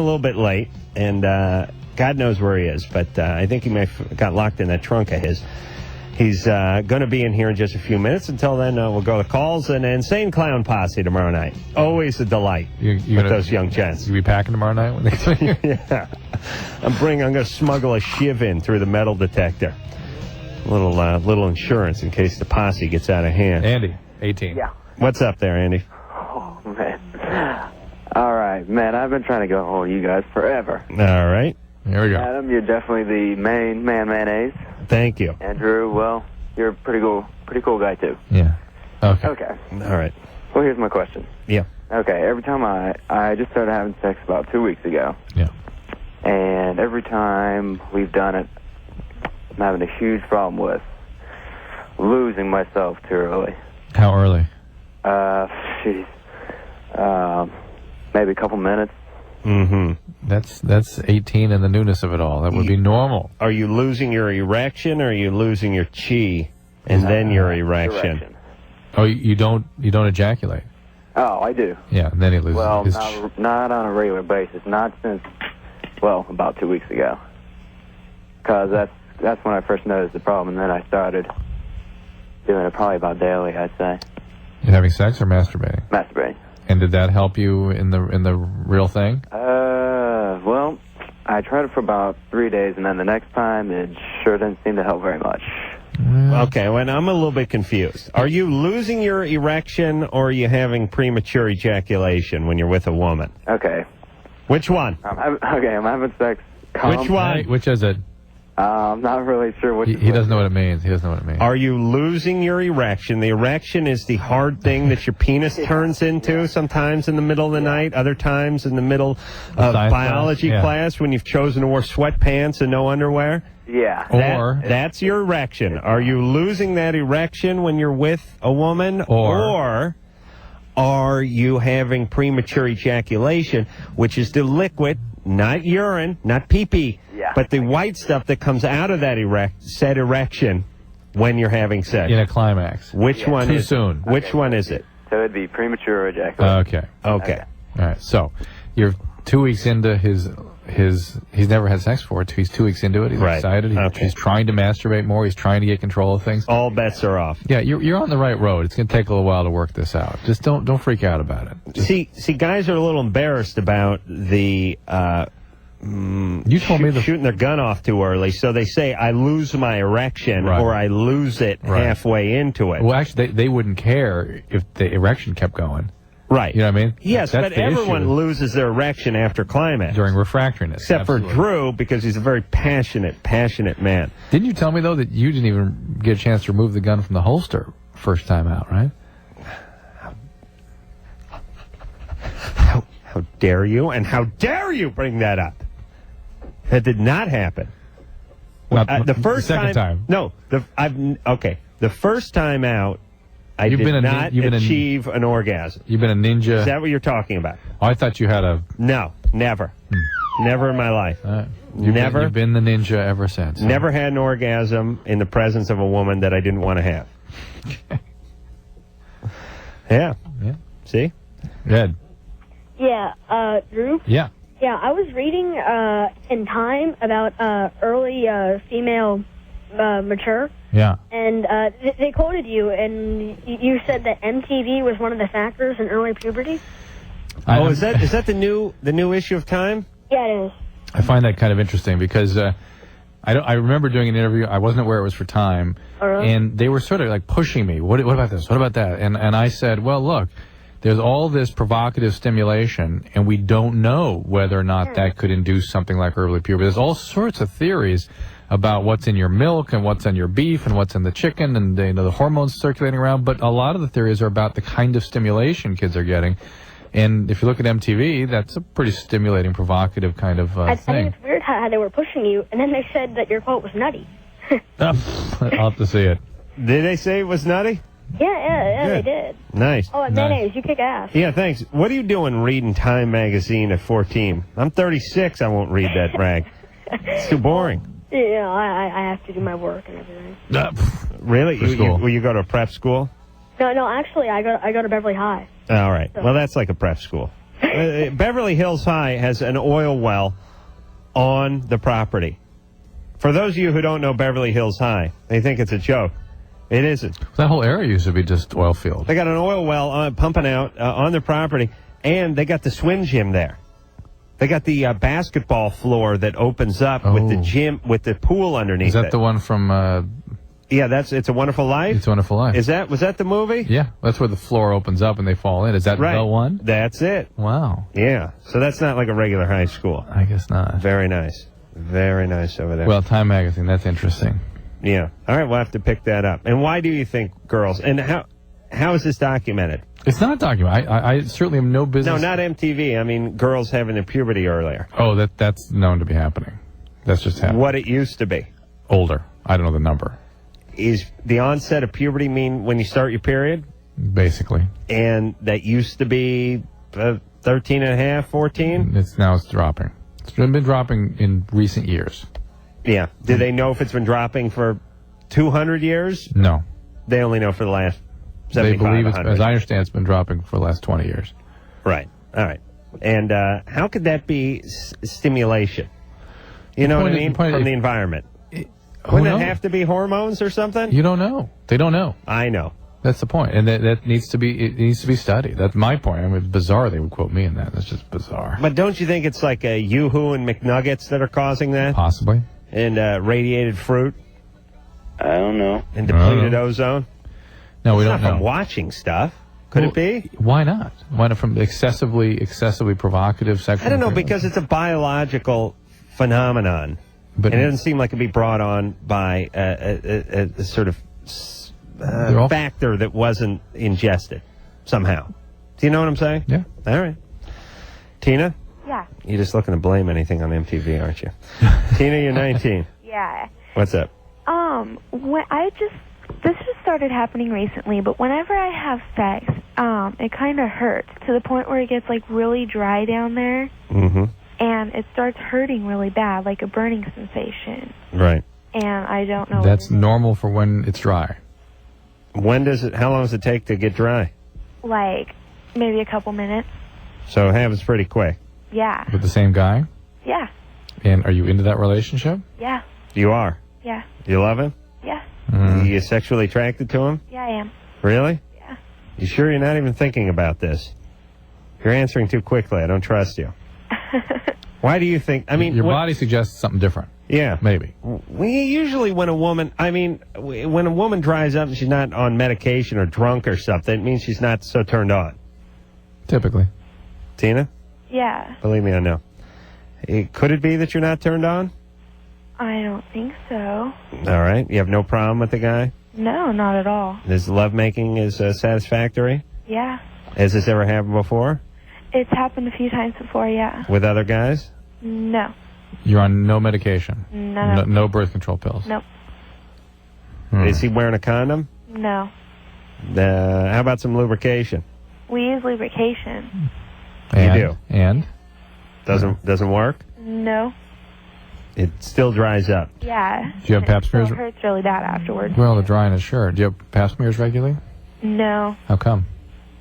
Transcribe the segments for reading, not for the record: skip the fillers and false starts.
a little bit late, and God knows where he is, but I think he may have got locked in that trunk of his. He's going to be in here in just a few minutes. Until then, we'll go to calls and Insane Clown Posse tomorrow night. Always a delight with those young gents. You be packing tomorrow night when they come here? Yeah. I'm going to smuggle a shiv in through the metal detector. A little insurance in case the posse gets out of hand. Andy, 18. Yeah. What's up there, Andy? Oh, man. All right, man, I've been trying to get a hold of you guys forever. All right. Here we go. Adam, you're definitely the main man mayonnaise. Thank you. Andrew, well, you're a pretty cool guy, too. Yeah. Okay. Okay. All right. Well, here's my question. Yeah. Okay, every time I just started having sex about 2 weeks ago. Yeah. And every time we've done it, I'm having a huge problem with losing myself too early. How early? Maybe a couple minutes. Mm-hmm. That's 18 and the newness of it all. That would be normal. Are you losing your erection, or are you losing your chi and then your erection? Direction. Oh, you don't ejaculate? Oh, I do. Yeah, and then he loses Well, his... not on a regular basis. Not since, well, about 2 weeks ago. Because that's when I first noticed the problem, and then I started doing it probably about daily, I'd say. You're having sex or masturbating? Masturbating. And did that help you in the real thing? Well, I tried it for about 3 days, and then the next time it sure didn't seem to help very much. Okay, well, I'm a little bit confused. Are you losing your erection, or are you having premature ejaculation when you're with a woman? Okay. Which one? I'm having sex. Which one? Which is it? I'm not really sure what... He doesn't know what it means. He doesn't know what it means. Are you losing your erection? The erection is the hard thing that your penis turns into sometimes in the middle of the night, other times in the middle of biology class when you've chosen to wear sweatpants and no underwear? Yeah. That's your erection. Are you losing that erection when you're with a woman? Or are you having premature ejaculation, which is the liquid, not urine, not pee-pee, but the white stuff that comes out of that said erection when you're having sex? In a climax. Which one Too is soon. Which one is it? So it'd be premature ejaculation. Okay. All right. So you're 2 weeks into his he's never had sex before. He's 2 weeks into it. He's excited. He's trying to mastrate more. He's trying to get control of things. All bets are off. Yeah, you're on the right road. It's going to take a little while to work this out. Just don't freak out about it. See, guys are a little embarrassed about the you told me shooting their gun off too early, so they say I lose my erection or I lose it halfway into it. Well, actually, they wouldn't care if the erection kept going. Right. You know what I mean? Yes, That's but everyone loses their erection after climax. During refractoriness. Except for Drew, because he's a very passionate man. Didn't you tell me, though, that you didn't even get a chance to remove the gun from the holster first time out, right? How dare you? And how dare you bring that up? That did not happen. The second time. No. The first time out, I did not achieve an orgasm. You've been a ninja. Is that what you're talking about? Oh, I thought you had a... No, never. Never in my life. You've been the ninja ever since. Never had an orgasm in the presence of a woman that I didn't want to have. Yeah. See? Good. Yeah, Drew? Yeah. Yeah, I was reading in Time about early female mature. Yeah. And they quoted you, and you said that MTV was one of the factors in early puberty. Is that the new issue of Time? Yeah, it is. I find that kind of interesting because I remember doing an interview. I wasn't aware it was for Time, and they were sort of like pushing me. What about this? What about that? And I said, well, look, there's all this provocative stimulation, and we don't know whether or not that could induce something like early puberty. There's all sorts of theories about what's in your milk and what's in your beef and what's in the chicken and the hormones circulating around. But a lot of the theories are about the kind of stimulation kids are getting. And if you look at MTV, that's a pretty stimulating, provocative kind of I thing. think it's weird how they were pushing you, and then they said that your quote was nutty. I'll have to see it. Did they say it was nutty? Yeah, they did. Nice. Oh, and mayonnaise, you kick ass. Yeah, thanks. What are you doing reading Time magazine at 14? I'm 36. I won't read that rag. It's too boring. Yeah, I have to do my work and everything. Really? Will you go to a prep school? No, actually, I go to Beverly High. All right. Well, that's like a prep school. Beverly Hills High has an oil well on the property. For those of you who don't know Beverly Hills High, they think it's a joke. It isn't. That whole area used to be just oil field. They got an oil well pumping out on their property, and they got the swim gym there. They got the basketball floor that opens up with the gym, with the pool underneath. Is that the one from? Yeah, It's a Wonderful Life. It's a Wonderful Life. Was that the movie? Yeah, that's where the floor opens up and they fall in. Is that right. the one? That's it. Wow. Yeah. So that's not like a regular high school. I guess not. Very nice. Very nice over there. Well, Time Magazine. That's interesting. Yeah. All right, we'll have to pick that up. And why do you think girls? And how is this documented? It's not documented. I certainly have no business. No, not MTV. I mean, girls having their puberty earlier. Oh, that's known to be happening. That's just happening. What it used to be. Older. I don't know the number. Is the onset of puberty mean when you start your period? Basically. And that used to be 13 and a half, 14? It's dropping. It's been dropping in recent years. Yeah. Do they know if it's been dropping for 200 years? No. They only know for the last 75, They believe, as I 100. understand, it's been dropping for the last 20 years. Right. All right. And how could that be stimulation? You know what I mean? From the environment. Wouldn't it have to be hormones or something? You don't know. They don't know. I know. That's the point, and that needs to be. It needs to be studied. That's my point. I mean, it's bizarre. They would quote me in that. That's just bizarre. But don't you think it's like Yoo-hoo and McNuggets that are causing that? Possibly. And radiated fruit? I don't know. And depleted ozone? No, we It's don't not know. from watching stuff. Could it be? Why not? Why not from excessively provocative sexual? I don't know, material? because it's a biological phenomenon. But and it doesn't seem like it'd be brought on by a sort of factor that wasn't ingested somehow. Do you know what I'm saying? Yeah. All right. Tina? Yeah. You're just looking to blame anything on MTV, aren't you? Tina, you're 19. Yeah. What's up? This just started happening recently, but whenever I have sex, it kind of hurts to the point where it gets like really dry down there. Mm-hmm. And it starts hurting really bad, like a burning sensation. Right. And I don't know. That's normal for when it's dry. How long does it take to get dry? Like maybe a couple minutes. So it happens pretty quick. Yeah. With the same guy? Yeah. And are you into that relationship? Yeah. You are? Yeah. You love him? Yeah. Are you sexually attracted to him? Yeah, I am. Really? Yeah. You sure you're not even thinking about this? You're answering too quickly. I don't trust you. Why do you think? I mean, your body suggests something different. Yeah, maybe. We usually, when a woman dries up and she's not on medication or drunk or something, it means she's not so turned on. Typically. Tina? Yeah. Believe me, I know. Could it be that you're not turned on? I don't think so. All right. You have no problem with the guy? No, not at all. His lovemaking is satisfactory? Yeah. Has this ever happened before? It's happened a few times before, yeah. With other guys? No. You're on no medication? No. No birth control pills? Nope. Is he wearing a condom? No. How about some lubrication? We use lubrication. You do? And? Doesn't work? No. It still dries up. Yeah. Do you have pap smears? It hurts really bad afterwards. Well, the drying is sure. Do you have pap smears regularly? No. How come?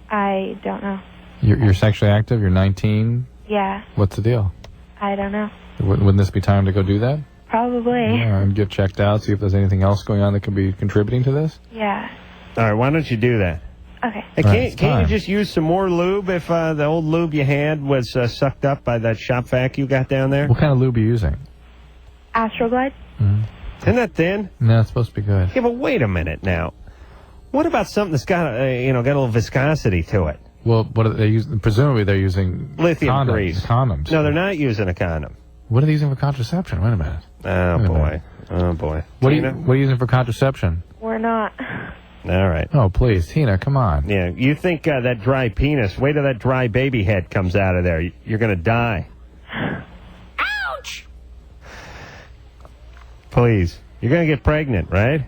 I don't know. You're sexually active? You're 19? Yeah. What's the deal? I don't know. Wouldn't this be time to go do that? Probably. Yeah, and get checked out, see if there's anything else going on that could be contributing to this? Yeah. All right, why don't you do that? Okay. Hey, can't you just use some more lube if the old lube you had was sucked up by that shop vac you got down there? What kind of lube are you using? Astroglide? Isn't that thin? No, it's supposed to be good. Yeah, but wait a minute now. What about something that's got got a little viscosity to it? Well, what are they using? Presumably they're using lithium condoms. grease. Condoms. No, they're not using a condom. What are they using for contraception? Wait a minute. Oh boy. What are you using for contraception? We're not. All right. Oh, please, Tina, come on. Yeah, you think that dry penis, wait till that dry baby head comes out of there. You're going to die. Ouch! Please. You're going to get pregnant, right?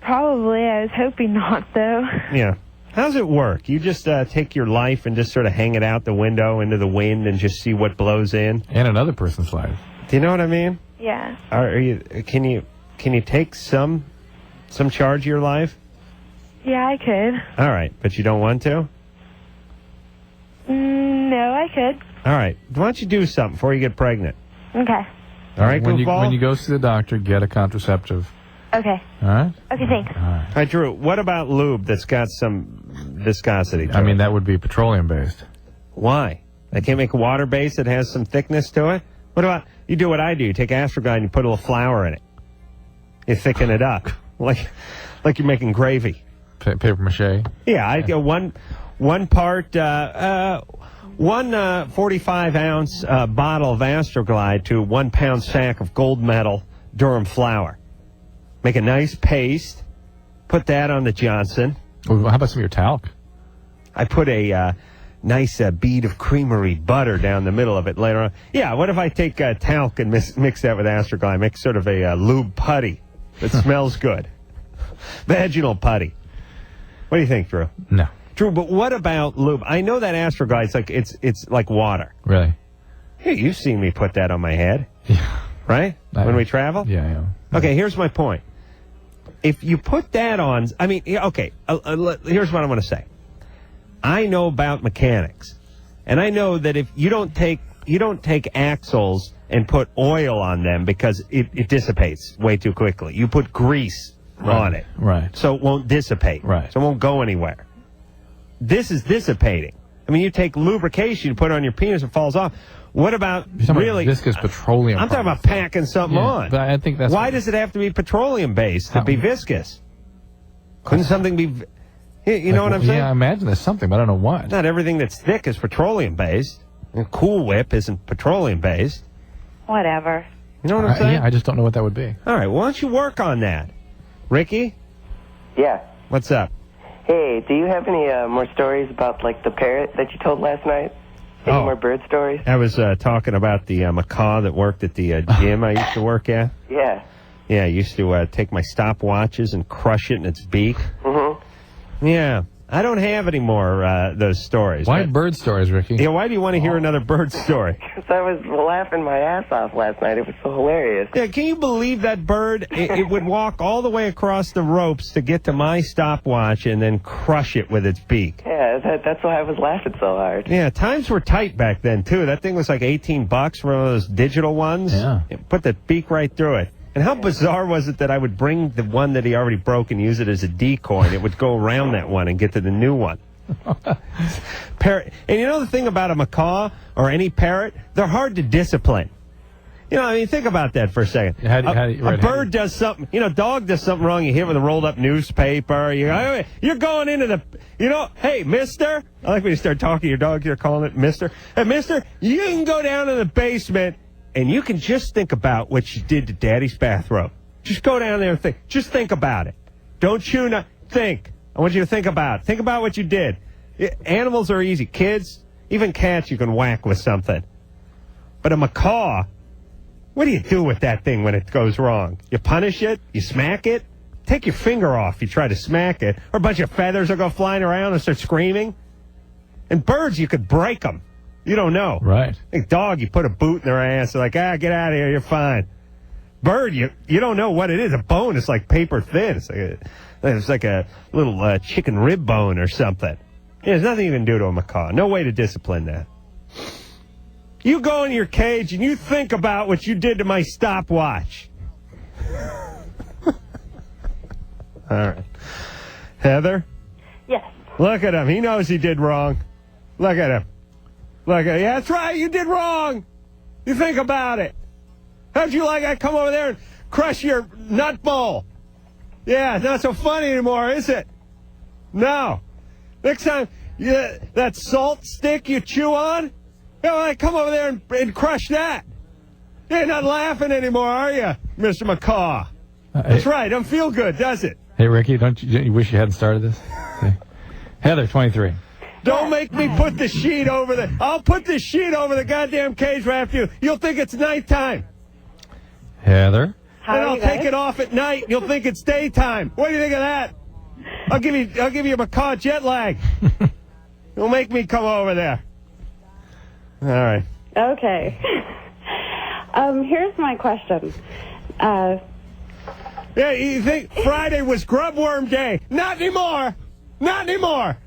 Probably. I was hoping not, though. Yeah. How's it work? You just take your life and just sort of hang it out the window into the wind and just see what blows in? And another person's life. Do you know what I mean? Yeah. Can you take some charge of your life? Yeah, I could. All right, but you don't want to? No, I could. All right. Why don't you do something before you get pregnant? Okay. All right, when goofball? you go see the doctor, get a contraceptive. Okay. All right? Okay, thanks. All right. All right, Drew, what about lube that's got some viscosity to it? I mean, that would be petroleum-based. Why? They can't make a water base that has some thickness to it? What about, you do what I do. You take Astroguide and you put a little flour in it. You thicken it up. Like you're making gravy. Paper mache? Yeah, I go one part, 45-ounce bottle of Astroglide to 1 pound sack of gold medal Durham flour. Make a nice paste. Put that on the Johnson. Well, how about some of your talc? I put a nice bead of creamery butter down the middle of it later on. Yeah, what if I take talc and mix that with Astroglide? Make sort of a lube putty that smells good. Vaginal putty. What do you think, Drew? No. Drew, but what about lube? I know that Astroglide, it's like water. Really? Hey, you've seen me put that on my head. Yeah. Right? When we travel? Yeah. Okay, here's my point. If you put that on, I mean, okay, here's what I want to say. I know about mechanics, and I know that if you don't take axles and put oil on them because it dissipates way too quickly. You put grease on it. Right. So it won't dissipate. Right. So it won't go anywhere. This is dissipating. I mean, you take lubrication, you put it on your penis, it falls off. What about really viscous petroleum? I'm talking about packing something on. But I think that's why does it have to be petroleum-based to be viscous? Couldn't something be... You know what I'm saying? Yeah, I imagine there's something, but I don't know what. Not everything that's thick is petroleum-based. And Cool Whip isn't petroleum-based. Whatever. You know what I'm saying? Yeah, I just don't know what that would be. All right, why don't you work on that? Ricky? Yeah. What's up? Hey, do you have any more stories about, like, the parrot that you told last night? Any more bird stories? I was talking about the macaw that worked at the gym I used to work at. Yeah. Yeah, I used to take my stopwatches and crush it in its beak. Mm-hmm. Yeah. I don't have any more those stories. Why bird stories, Ricky? Yeah, why do you want to hear another bird story? Because I was laughing my ass off last night. It was so hilarious. Yeah, can you believe that bird? It would walk all the way across the ropes to get to my stopwatch and then crush it with its beak. Yeah, that's why I was laughing so hard. Yeah, times were tight back then, too. That thing was like $18 for one of those digital ones. Yeah. Put the beak right through it. And how bizarre was it that I would bring the one that he already broke and use it as a decoy, and it would go around that one and get to the new one? Parrot. And you know the thing about a macaw or any parrot? They're hard to discipline. You know, I mean, think about that for a second. A bird does something, dog does something wrong, you hit it with a rolled up newspaper, you're going into the, hey, mister, I like when you start talking to your dog, you're calling it mister. Hey, mister, you can go down to the basement and you can just think about what you did to Daddy's bathrobe. Just go down there and think. Just think about it. Don't chew, think. I want you to think about it. Think about what you did. Animals are easy. Kids, even cats you can whack with something. But a macaw, what do you do with that thing when it goes wrong? You punish it? You smack it? Take your finger off. You try to smack it. Or a bunch of feathers will go flying around and start screaming. And birds, you could break them. You don't know. Right. Like dog, you put a boot in their ass. They're like, get out of here. You're fine. Bird, you don't know what it is. A bone is like paper thin. It's like a little chicken rib bone or something. There's nothing you can do to a macaw. No way to discipline that. You go in your cage and you think about what you did to my stopwatch. All right. Heather? Yes. Look at him. He knows he did wrong. Look at him. Yeah, that's right. You did wrong. You think about it. How'd you like I come over there and crush your nut bowl? Yeah, it's not so funny anymore, is it? No. Next time, that salt stick you chew on, I come over there and crush that. You're not laughing anymore, are you, Mr. Macaw? That's right. Don't feel good, does it? Hey, Ricky, don't you wish you hadn't started this? Heather, 23. Don't make me put the sheet over the... I'll put the sheet over the goddamn cage right after you. You'll think it's nighttime. Heather? And I'll take it off at night. And you'll think it's daytime. What do you think of that? I'll give you a macaw jet lag. You'll make me come over there. All right. Okay. Here's my question. Yeah, you think Friday was grub worm day? Not anymore. Not anymore.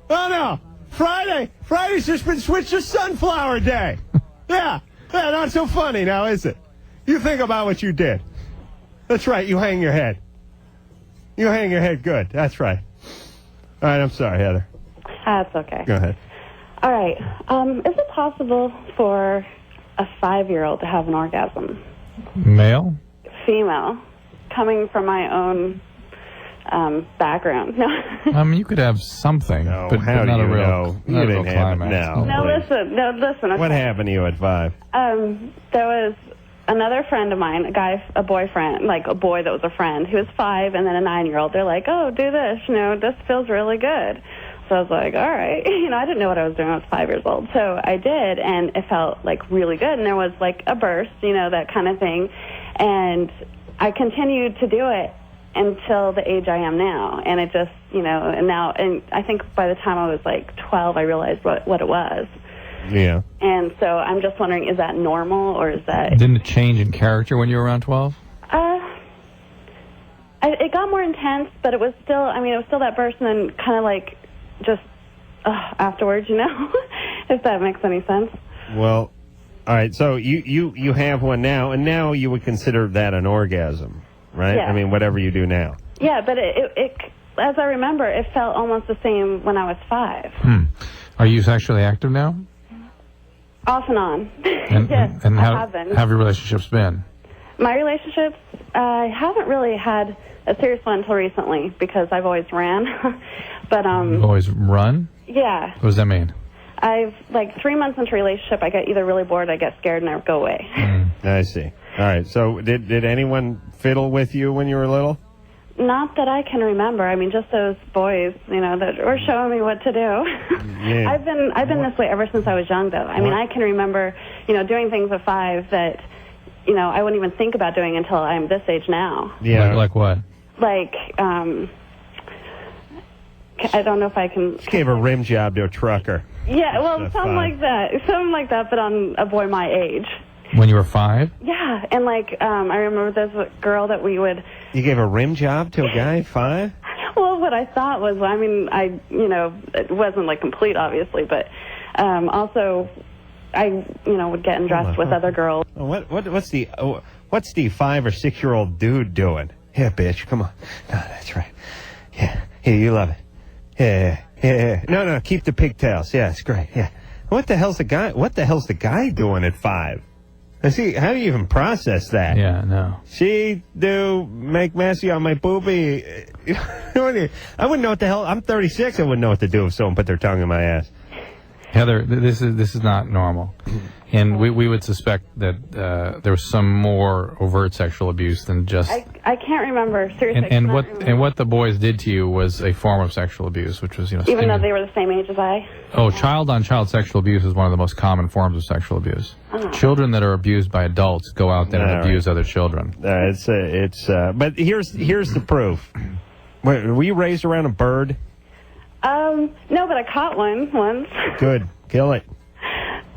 Oh, no. Friday's just been switched to Sunflower Day. Yeah, not so funny now, is it? You think about what you did. That's right, you hang your head. You hang your head good, that's right. All right, I'm sorry, Heather. That's okay. Go ahead. All right. Is it possible for a 5-year-old to have an orgasm? Male? Female. Coming from my own background. No. You could have something, but how not do a you real, know? You not a didn't real have it climax. now. No, listen. Okay. What happened to you at 5? There was another friend of mine, a boyfriend, like a boy that was a friend, who was 5, and then a 9-year-old. They're like, oh, do this, this feels really good. So I was like, all right. I didn't know what I was doing. I was 5 years old. So I did, and it felt like really good. And there was like a burst, that kind of thing. And I continued to do it until the age I am now. And it just, and I think by the time I was like 12, I realized what it was. Yeah. And so I'm just wondering, is that normal, or is that... Didn't it change in character when you were around 12? It got more intense, but it was still, it was still that burst, and then kind of like just afterwards, if that makes any sense. Well, all right, so you have one now, and now you would consider that an orgasm, right? Yeah. Whatever you do now. Yeah, but it as I remember, it felt almost the same when I was 5. Are you sexually active now? Off and on. And, yes, and I how have been. how have your relationships been? My relationships, I haven't really had a serious one until recently because I've always ran. But You've always run? Yeah. What does that mean? I've 3 months into a relationship, I get either really bored, I get scared, and I go away. I see. All right. So did anyone fiddle with you when you were little? Not that I can remember. Just those boys, that were showing me what to do. Yeah. I've been this way ever since I was young, though. I can remember, doing things at 5 that, I wouldn't even think about doing until I'm this age now. Yeah. Like what? Like, I don't know if I can... Just gave a rim job to a trucker. Yeah, well, something like that, but on a boy my age. When you were 5? Yeah, and I remember there's a girl that we would... You gave a rim job to a guy at 5? Well, what I thought was, it wasn't complete, obviously, but also I, would get undressed with other girls. What's the 5 or 6 year old dude doing? Yeah, bitch, come on. No, that's right. Yeah, you love it. Yeah. No, keep the pigtails. Yeah, it's great. Yeah. What the hell's the guy doing at 5? See, how do you even process that? Yeah, no. She do make messy on my boobie. I wouldn't know what the hell. I'm 36. I wouldn't know what to do if someone put their tongue in my ass. Heather, this is not normal, and we would suspect that there was some more overt sexual abuse than just. I can't remember seriously. And what the boys did to you was a form of sexual abuse, which was even though they were the same age as I. Oh, child-on-child sexual abuse is one of the most common forms of sexual abuse. Oh. Children that are abused by adults go out there and abuse other children. But here's the proof. Were you raised around a bird? No, but I caught one once. Good. Kill it.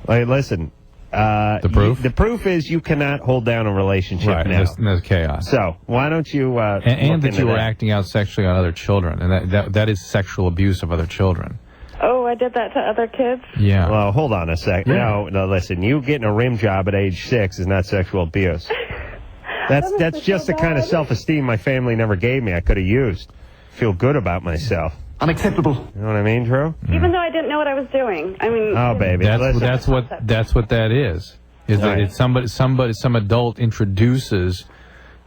Hey, listen. The proof? The proof is you cannot hold down a relationship now. And there's chaos. So, why don't you and that you were acting out sexually on other children, and that is sexual abuse of other children. Oh, I did that to other kids? Yeah. Well, hold on a second. Yeah. No, listen. You getting a rim job at age 6 is not sexual abuse. That's just the kind of self-esteem my family never gave me. I could have used. Feel good about myself. Unacceptable. You know what I mean, Drew? Even though I didn't know what I was doing. Oh, baby. That's what that is. That it's some adult introduces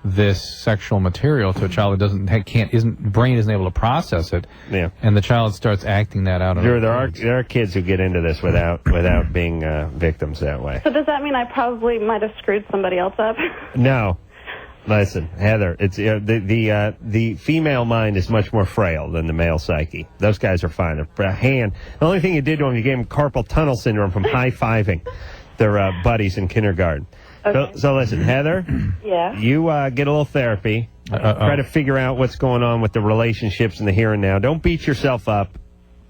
this sexual material to a child that brain isn't able to process it. Yeah. And the child starts acting that out. Drew, there are kids who get into this without being victims that way. So does that mean I probably might have screwed somebody else up? No. Listen, Heather, it's the female mind is much more frail than the male psyche. Those guys are fine. The only thing you did to them, you gave them carpal tunnel syndrome from high-fiving their buddies in kindergarten. Okay. So listen, Heather. Yeah. You get a little therapy. Try to figure out what's going on with the relationships in the here and now. Don't beat yourself up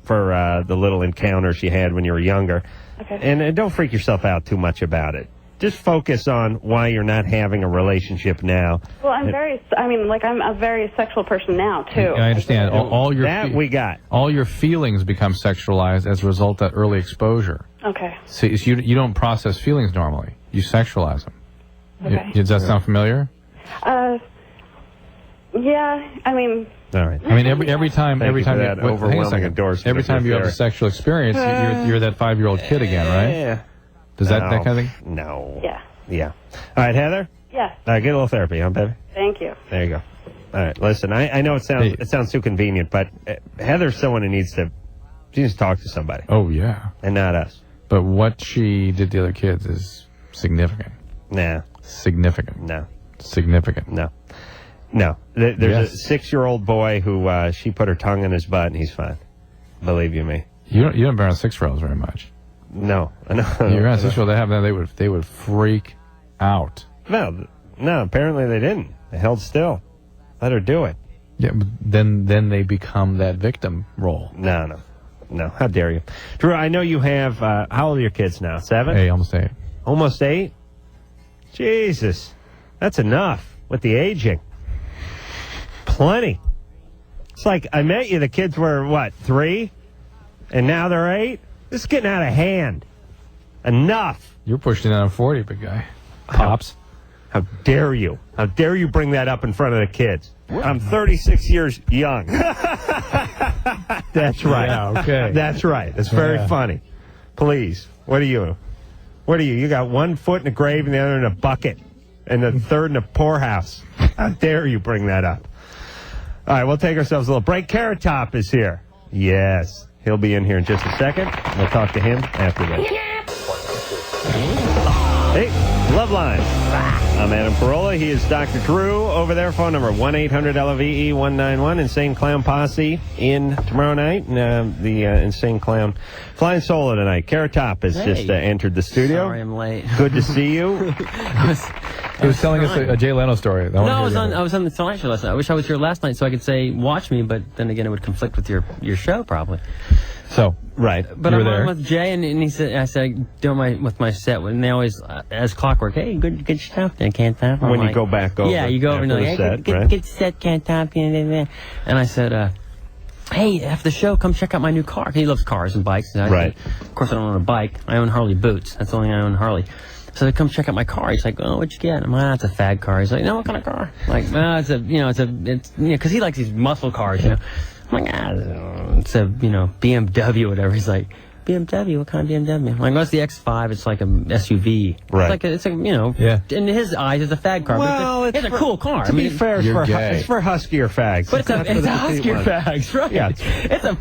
for the little encounters you had when you were younger. Okay. And don't freak yourself out too much about it. just focus on why you're not having a relationship now. Well, I'm a very sexual person now, too. I understand. All your we got. All your feelings become sexualized as a result of early exposure. Okay. So you don't process feelings normally. You sexualize them. Okay. Does that sound familiar? Yeah, I mean... All right. I mean, every time Hang on a every time you have a sexual experience, you're that 5-year-old kid again, right? Yeah. Does that kind of thing? No. Yeah. Yeah. All right, Heather? Yes. All right, get a little therapy, huh, baby? Thank you. There you go. All right, listen, I know it sounds too convenient, but Heather's someone who needs to talk to somebody. Oh, yeah. And not us. But what she did to the other kids is significant. Nah. Significant. No. Significant. No. No. There's a 6-year-old boy who she put her tongue in his butt, and he's fine. Believe you me. You don't be around 6-year-olds very much. No. You're around 6-year-olds, they would freak out. No, apparently they didn't. They held still. Let her do it. Yeah, but then they become that victim role. No. How dare you? Drew, I know you have, how old are your kids now? 7? Hey, almost 8. Almost 8? Jesus. That's enough with the aging. Plenty. It's like, I met you, the kids were, 3? And now they're 8? This is getting out of hand. Enough. You're pushing it on 40, big guy. Pops. How dare you? How dare you bring that up in front of the kids? I'm 36 years young. That's right. Yeah, okay. That's right. It's very funny. Please. What are you? You got one foot in the grave and the other in a bucket. And the third in a poorhouse. How dare you bring that up? All right, we'll take ourselves a little break. Carrot Top is here. Yes. He'll be in here in just a second. We'll talk to him after this. Hey, Loveline. I'm Adam Carolla. He is Dr. Drew over there. Phone number 1-800-LOVE-191. Insane Clown Posse in tomorrow night. The Insane Clown flying solo tonight. Carrot Top has just entered the studio. Sorry, I'm late. Good to see you. He was telling us a Jay Leno story. I was on the Tonight Show last night. I wish I was here last night so I could say, watch me, but then again, it would conflict with your show, probably. So, right. But I'm on with Jay, and he said, I said, with my set, and they always, as clockwork, hey, good stuff, then can't top. When you go back over. Yeah, you go over and like, hey, good set, can't top. And I said, hey, after the show, come check out my new car. He loves cars and bikes. And right. Of course, I don't own a bike. I own Harley boots. That's the only thing I own Harley. So they come check out my car. He's like, oh, what'd you get? I'm like, it's a fad car. He's like, no, what kind of car? I'm like, because he likes these muscle cars, I'm like, it's a, BMW, whatever. He's like, BMW? What kind of BMW? I'm like, well, it's the X5. It's like a SUV. Right. It's like, in his eyes, it's a fad car. Well, it's a cool car. To be fair, it's for huskier fags. But it's a huskier fags, right? Yeah.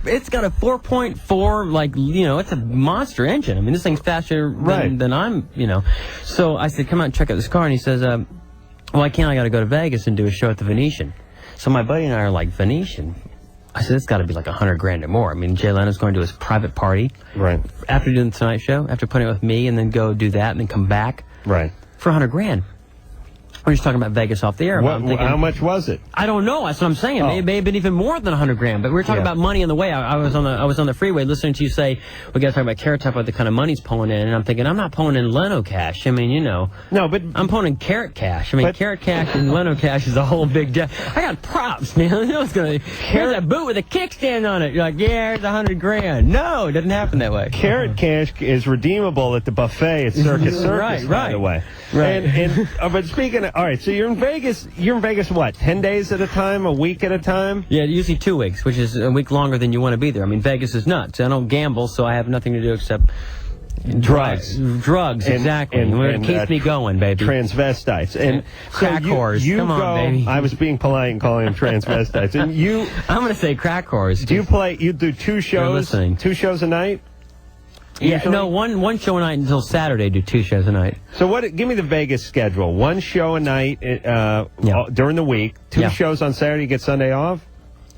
It's got a 4.4, it's a monster engine. I mean, this thing's faster than I'm, So I said, come out and check out this car. And he says, why can't I got to go to Vegas and do a show at the Venetian? So my buddy and I are like, Venetian? I said, it's got to be like $100,000 or more. I mean, Jay Leno's going to his private party. Right. After doing the Tonight Show, after putting it with me, and then go do that, and then come back. Right. For $100,000. We're just talking about Vegas off the air. How much was it? I don't know. That's what I'm saying. It may have been even more than $100,000. But we were talking about money on the way. I was on the freeway listening to you say we got to talk about Carrot Top, about the kind of money he's pulling in, and I'm thinking I'm not pulling in Leno cash. I mean, No, but I'm pulling in Carrot cash. I mean, Carrot cash and Leno cash is a whole big. I got props, man. It's gonna. Here's a boot with a kickstand on it. You're like, yeah, here's $100,000. No, it doesn't happen that way. Carrot cash is redeemable at the buffet at Circus Circus, by the way. Right. But speaking of, all right, so you're in Vegas. You're in Vegas, what, 10 days at a time, a week at a time? Yeah, usually 2 weeks, which is a week longer than you want to be there. I mean, Vegas is nuts. I don't gamble, so I have nothing to do except drugs. Exactly. It keeps me going, baby. Transvestites. And crack whores. Come on, baby. I was being polite and calling them transvestites. And you... I'm going to say crack whores. You do 2 shows? 2 shows a night? Yeah, no, one show a night until Saturday. Do 2 shows a night. So give me the Vegas schedule. 1 show a night during the week. 2 shows on Saturday. You get Sunday off?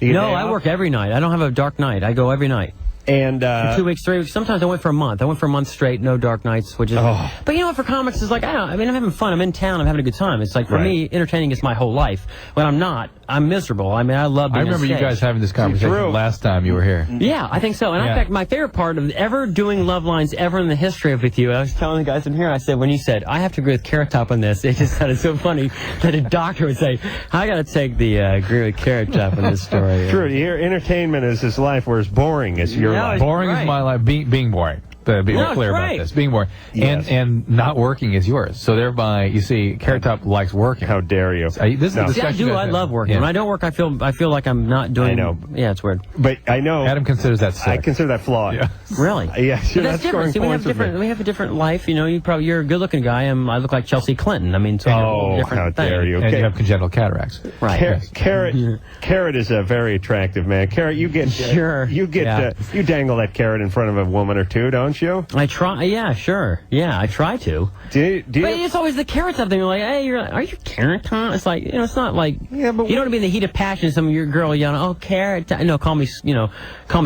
No, I work every night. I don't have a dark night. I go every night. And for 2 weeks, 3 weeks. Sometimes I went for a month. I went for a month straight, no dark nights, which is. Oh. But for comics, it's like I'm having fun. I'm in town. I'm having a good time. It's like for me, entertaining is my whole life. When I'm not, I'm miserable. I mean, I love being I remember on you stage. guys having this conversation last time you were here. Yeah, I think so. And in fact, my favorite part of ever doing Love Lines ever in the history of with you, I was telling the guys in here, I said, when you said, I have to agree with Carrot Top on this, it just sounded so funny that a doctor would say, I got to take the agree with Carrot Top in this story. True, you hear entertainment is his life, whereas boring is your life. Boring is my life. Being boring. Be clear about this. Being boring. Yes. And not working is yours. So thereby, you see, Carrot Top likes working. How dare you? This is a discussion. I do. I love working. When I don't work, I feel like I'm not doing. I know. Yeah, it's weird. But I know. Adam considers that sick. I consider that flawed. Yeah. Really? Yes. But that's different. See, we have a different life. You know, you're a good-looking guy. I look like Chelsea Clinton. I mean, so different how thing. dare you? And you have congenital cataracts. Right. Carrot is a very attractive man. Carrot, you get you dangle that carrot in front of a woman or two, don't you? I try. Yeah, sure. Yeah, I try to. Do but it's always the Carrot Top thing. You're like, hey, are you Carrot Top? It's like, it's not like but you don't want to be in the heat of passion. Some of your girl yelling, oh, Carrot. No, call me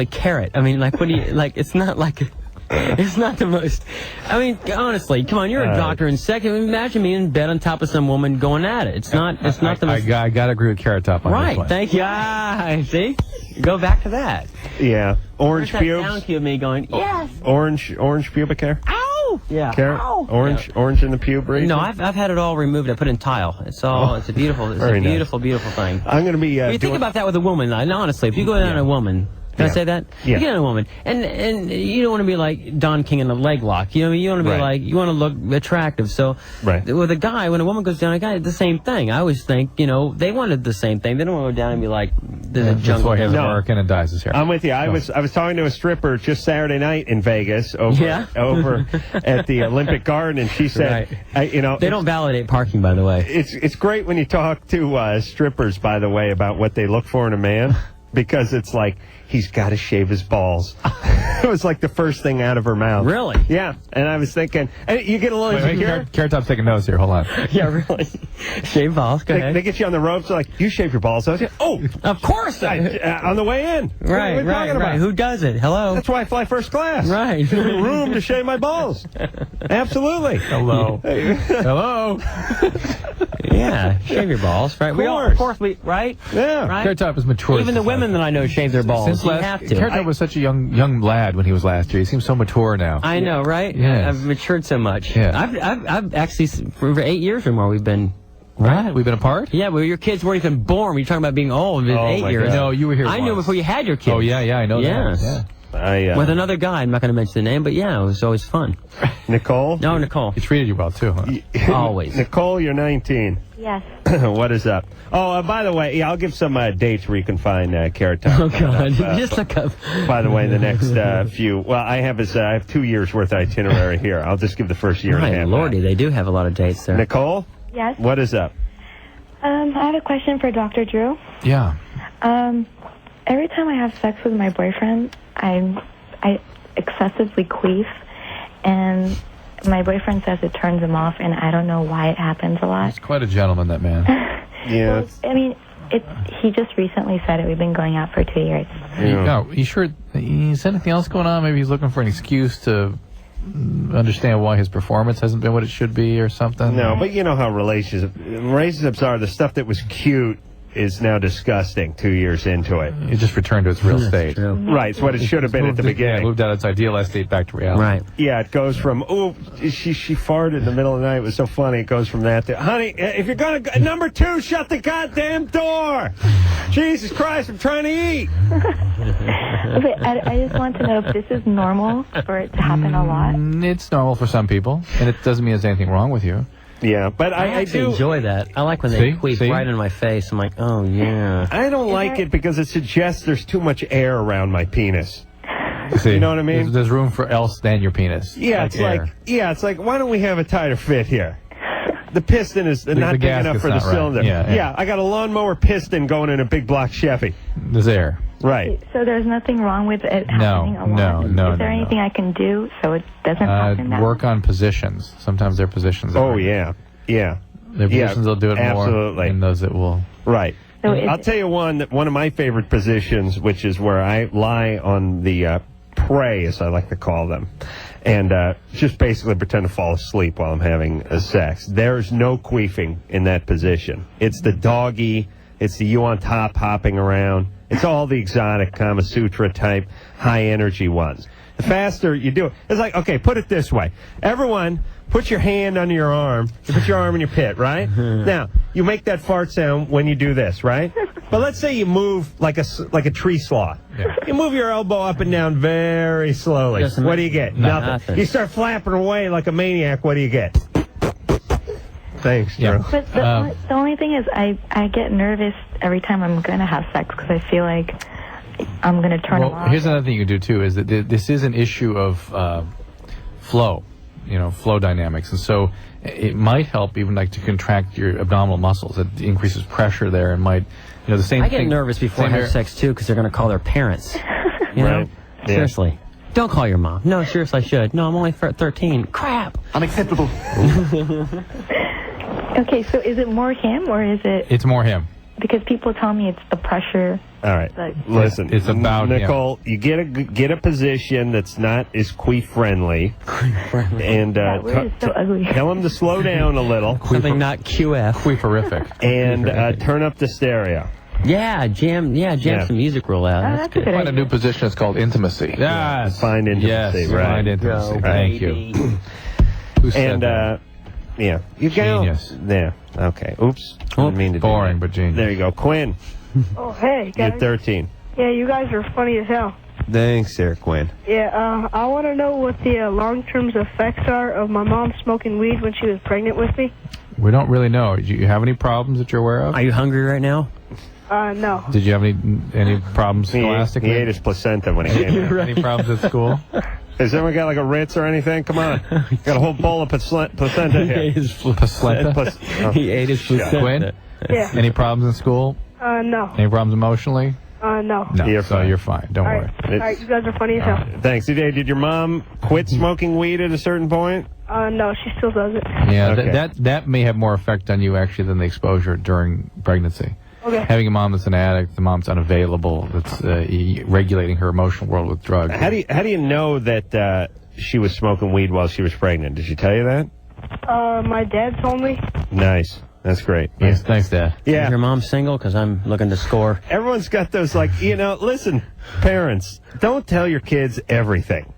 Carrot. I mean, like, what do you like? It's not like. It's not the most. I mean, honestly, come on. You're a doctor and second. Imagine me in bed on top of some woman going at it. It's not the most. I gotta agree with Carrot Top on this one. Thank you. See, go back to that. Yeah, orange pubes. Sound cue of me going, yes. Orange pubic hair. Ow. Yeah. Carrot. Ow. Orange in the pube region. No, I've had it all removed. I put in tile. It's all. It's a beautiful. It's a beautiful, beautiful thing. I'm gonna be. You think about that with a woman. Honestly, if you go down on a woman. Can I say that? Yeah. You get on a woman, and you don't want to be like Don King in a leg lock. You know, you want to be like, you want to look attractive. So with a guy, when a woman goes down, a guy, it's the same thing. I always think, they wanted the same thing. They don't want to go down and be like the jungle. That's why he doesn't work and dyes his hair. I'm with you. I was talking to a stripper just Saturday night in Vegas over at the Olympic Garden, and she said, they don't validate parking, by the way. It's great when you talk to strippers, by the way, about what they look for in a man, because it's like, he's got to shave his balls. It was like the first thing out of her mouth. Really? Yeah. And I was thinking, you get a little insecure. Carrot Top's taking notes here. Hold on. Yeah, really. Shave balls. Go ahead. They get you on the ropes. They're like, you shave your balls, don't you? Oh, of course. On the way in. Right, right. Who does it? Hello. That's why I fly first class. Right. Room to shave my balls. Absolutely. Hello. Hello. Yeah, shave your balls, right? Of course, right? Yeah. Right? Carrot Top is mature. Even the women that I know shave their balls. Since Carrot Top was such a young lad when he was last year. He seems so mature now. I know, right? Yes. I've matured so much. Yeah. I've actually, for 8 years or more, we've been... Right? We've been apart? Yeah, well, your kids weren't even born. You're talking about being old. 8 years. No, you were here I knew before you had your kids. Oh, yeah, I know that. Yeah. With another guy. I'm not going to mention the name, but yeah, it was always fun. Nicole? No, Nicole. He treated you well, too, huh? Always. Nicole, you're 19. Yes. What is up? Oh, by the way, I'll give some dates where you can find Carrot Top. Oh, God. Just look up. By the way, the next few... Well, I have 2 years' worth of itinerary here. I'll just give the first year and a half. Lordy, they do have a lot of dates there. Nicole? Yes? What is up? I have a question for Dr. Drew. Yeah. Every time I have sex with my boyfriend, I excessively queef, and my boyfriend says it turns him off, and I don't know why it happens a lot. He's quite a gentleman, that man. Yeah. Well, I mean, he just recently said it. We've been going out for 2 years. No, you sure? Is anything else going on? Maybe he's looking for an excuse to understand why his performance hasn't been what it should be or something. No, but you know how relationships are. The stuff that was cute is now disgusting 2 years into it. It just returned to its real state. Right, it's what it should have been at the beginning. Moved out of its ideal state back to reality. Right. Yeah, it goes from, she farted in the middle of the night. It was so funny. It goes from that to, honey, if you're going to, number 2, shut the goddamn door. Jesus Christ, I'm trying to eat. Okay, I just want to know if this is normal for it to happen a lot. It's normal for some people, and it doesn't mean there's anything wrong with you. Yeah, but I do enjoy that. I like when they queef right in my face. I'm like, oh, yeah. I don't like it because it suggests there's too much air around my penis. See, you know what I mean? There's room for else than your penis. Yeah, it's like, why don't we have a tighter fit here? The piston is not big enough for the cylinder. Right. Yeah, I got a lawnmower piston going in a big block Chevy. There's air. Right. So there's nothing wrong with it happening a lot? No. Is there anything I can do so it doesn't happen that work on positions. Sometimes their positions are yeah. Their positions will do it more than those that will. Right. So I'll tell you one of my favorite positions, which is where I lie on the prey, as I like to call them, and just basically pretend to fall asleep while I'm having sex. There's no queefing in that position. It's the doggy It's the you on top hopping around. It's all the exotic Kama Sutra type high energy ones. The faster you do it, it's like, okay, put it this way. Everyone, put your hand under your arm. You put your arm in your pit, right? Now, you make that fart sound when you do this, right? But let's say you move like a tree sloth. Yeah. You move your elbow up and down very slowly. What do you get? Nothing. You start flapping away like a maniac. What do you get? Thanks, Drew. But the only thing is I get nervous every time I'm going to have sex because I feel like I'm going to turn them off. Here's another thing you can do, too, is that this is an issue of flow, flow dynamics. And so it might help even like to contract your abdominal muscles. It increases pressure there and might, the same thing. I get nervous before I have sex, too, because they're going to call their parents. You know? Yeah. Seriously. Don't call your mom. No, seriously, I should. No, I'm only 13. Crap. Unacceptable. Okay, so is it more him or is it... It's more him. Because people tell me it's the pressure. All right. Listen, it's about Nicole. You get a position that's not as queef friendly. And that word is so ugly. Tell him to slow down a little. Something not QF. Queeferific. And turn up the stereo. Yeah, jam some music roll out. That's good. Find a new position. It's called intimacy. Yes. Find intimacy. Yes, right. Find intimacy. Go, Thank you. Who said that? Yeah. You genius. Yeah. Okay. Oops. Didn't mean to boring, do that. but genius. There you go. Quinn. Oh, hey, guys. You're 13. Yeah, you guys are funny as hell. Thanks, there, Quinn. Yeah, I want to know what the long-term effects are of my mom smoking weed when she was pregnant with me. We don't really know. Do you have any problems that you're aware of? Are you hungry right now? No. Did you have any problems scholastically? He ate his placenta when he came here. Right. Any problems at school? Has anyone got like a Ritz or anything? Come on. Got a whole bowl of placenta here. He ate his placenta. He ate his placenta. Quinn? Yeah. Any problems in school? No. Any problems emotionally? No. No. You're fine. You're fine. Don't worry. All right, you guys are funny as hell. Thanks. Did your mom quit smoking weed at a certain point? No, she still does it. Yeah, Okay. that may have more effect on you actually than the exposure during pregnancy. Okay. Having a mom that's an addict, the mom's unavailable, that's regulating her emotional world with drugs. How do you know that she was smoking weed while she was pregnant? Did she tell you that? My dad told me. Nice. That's great. Yes, thanks, Dad. Yeah. Is your mom single? Because I'm looking to score. Everyone's got those, listen, parents, don't tell your kids everything.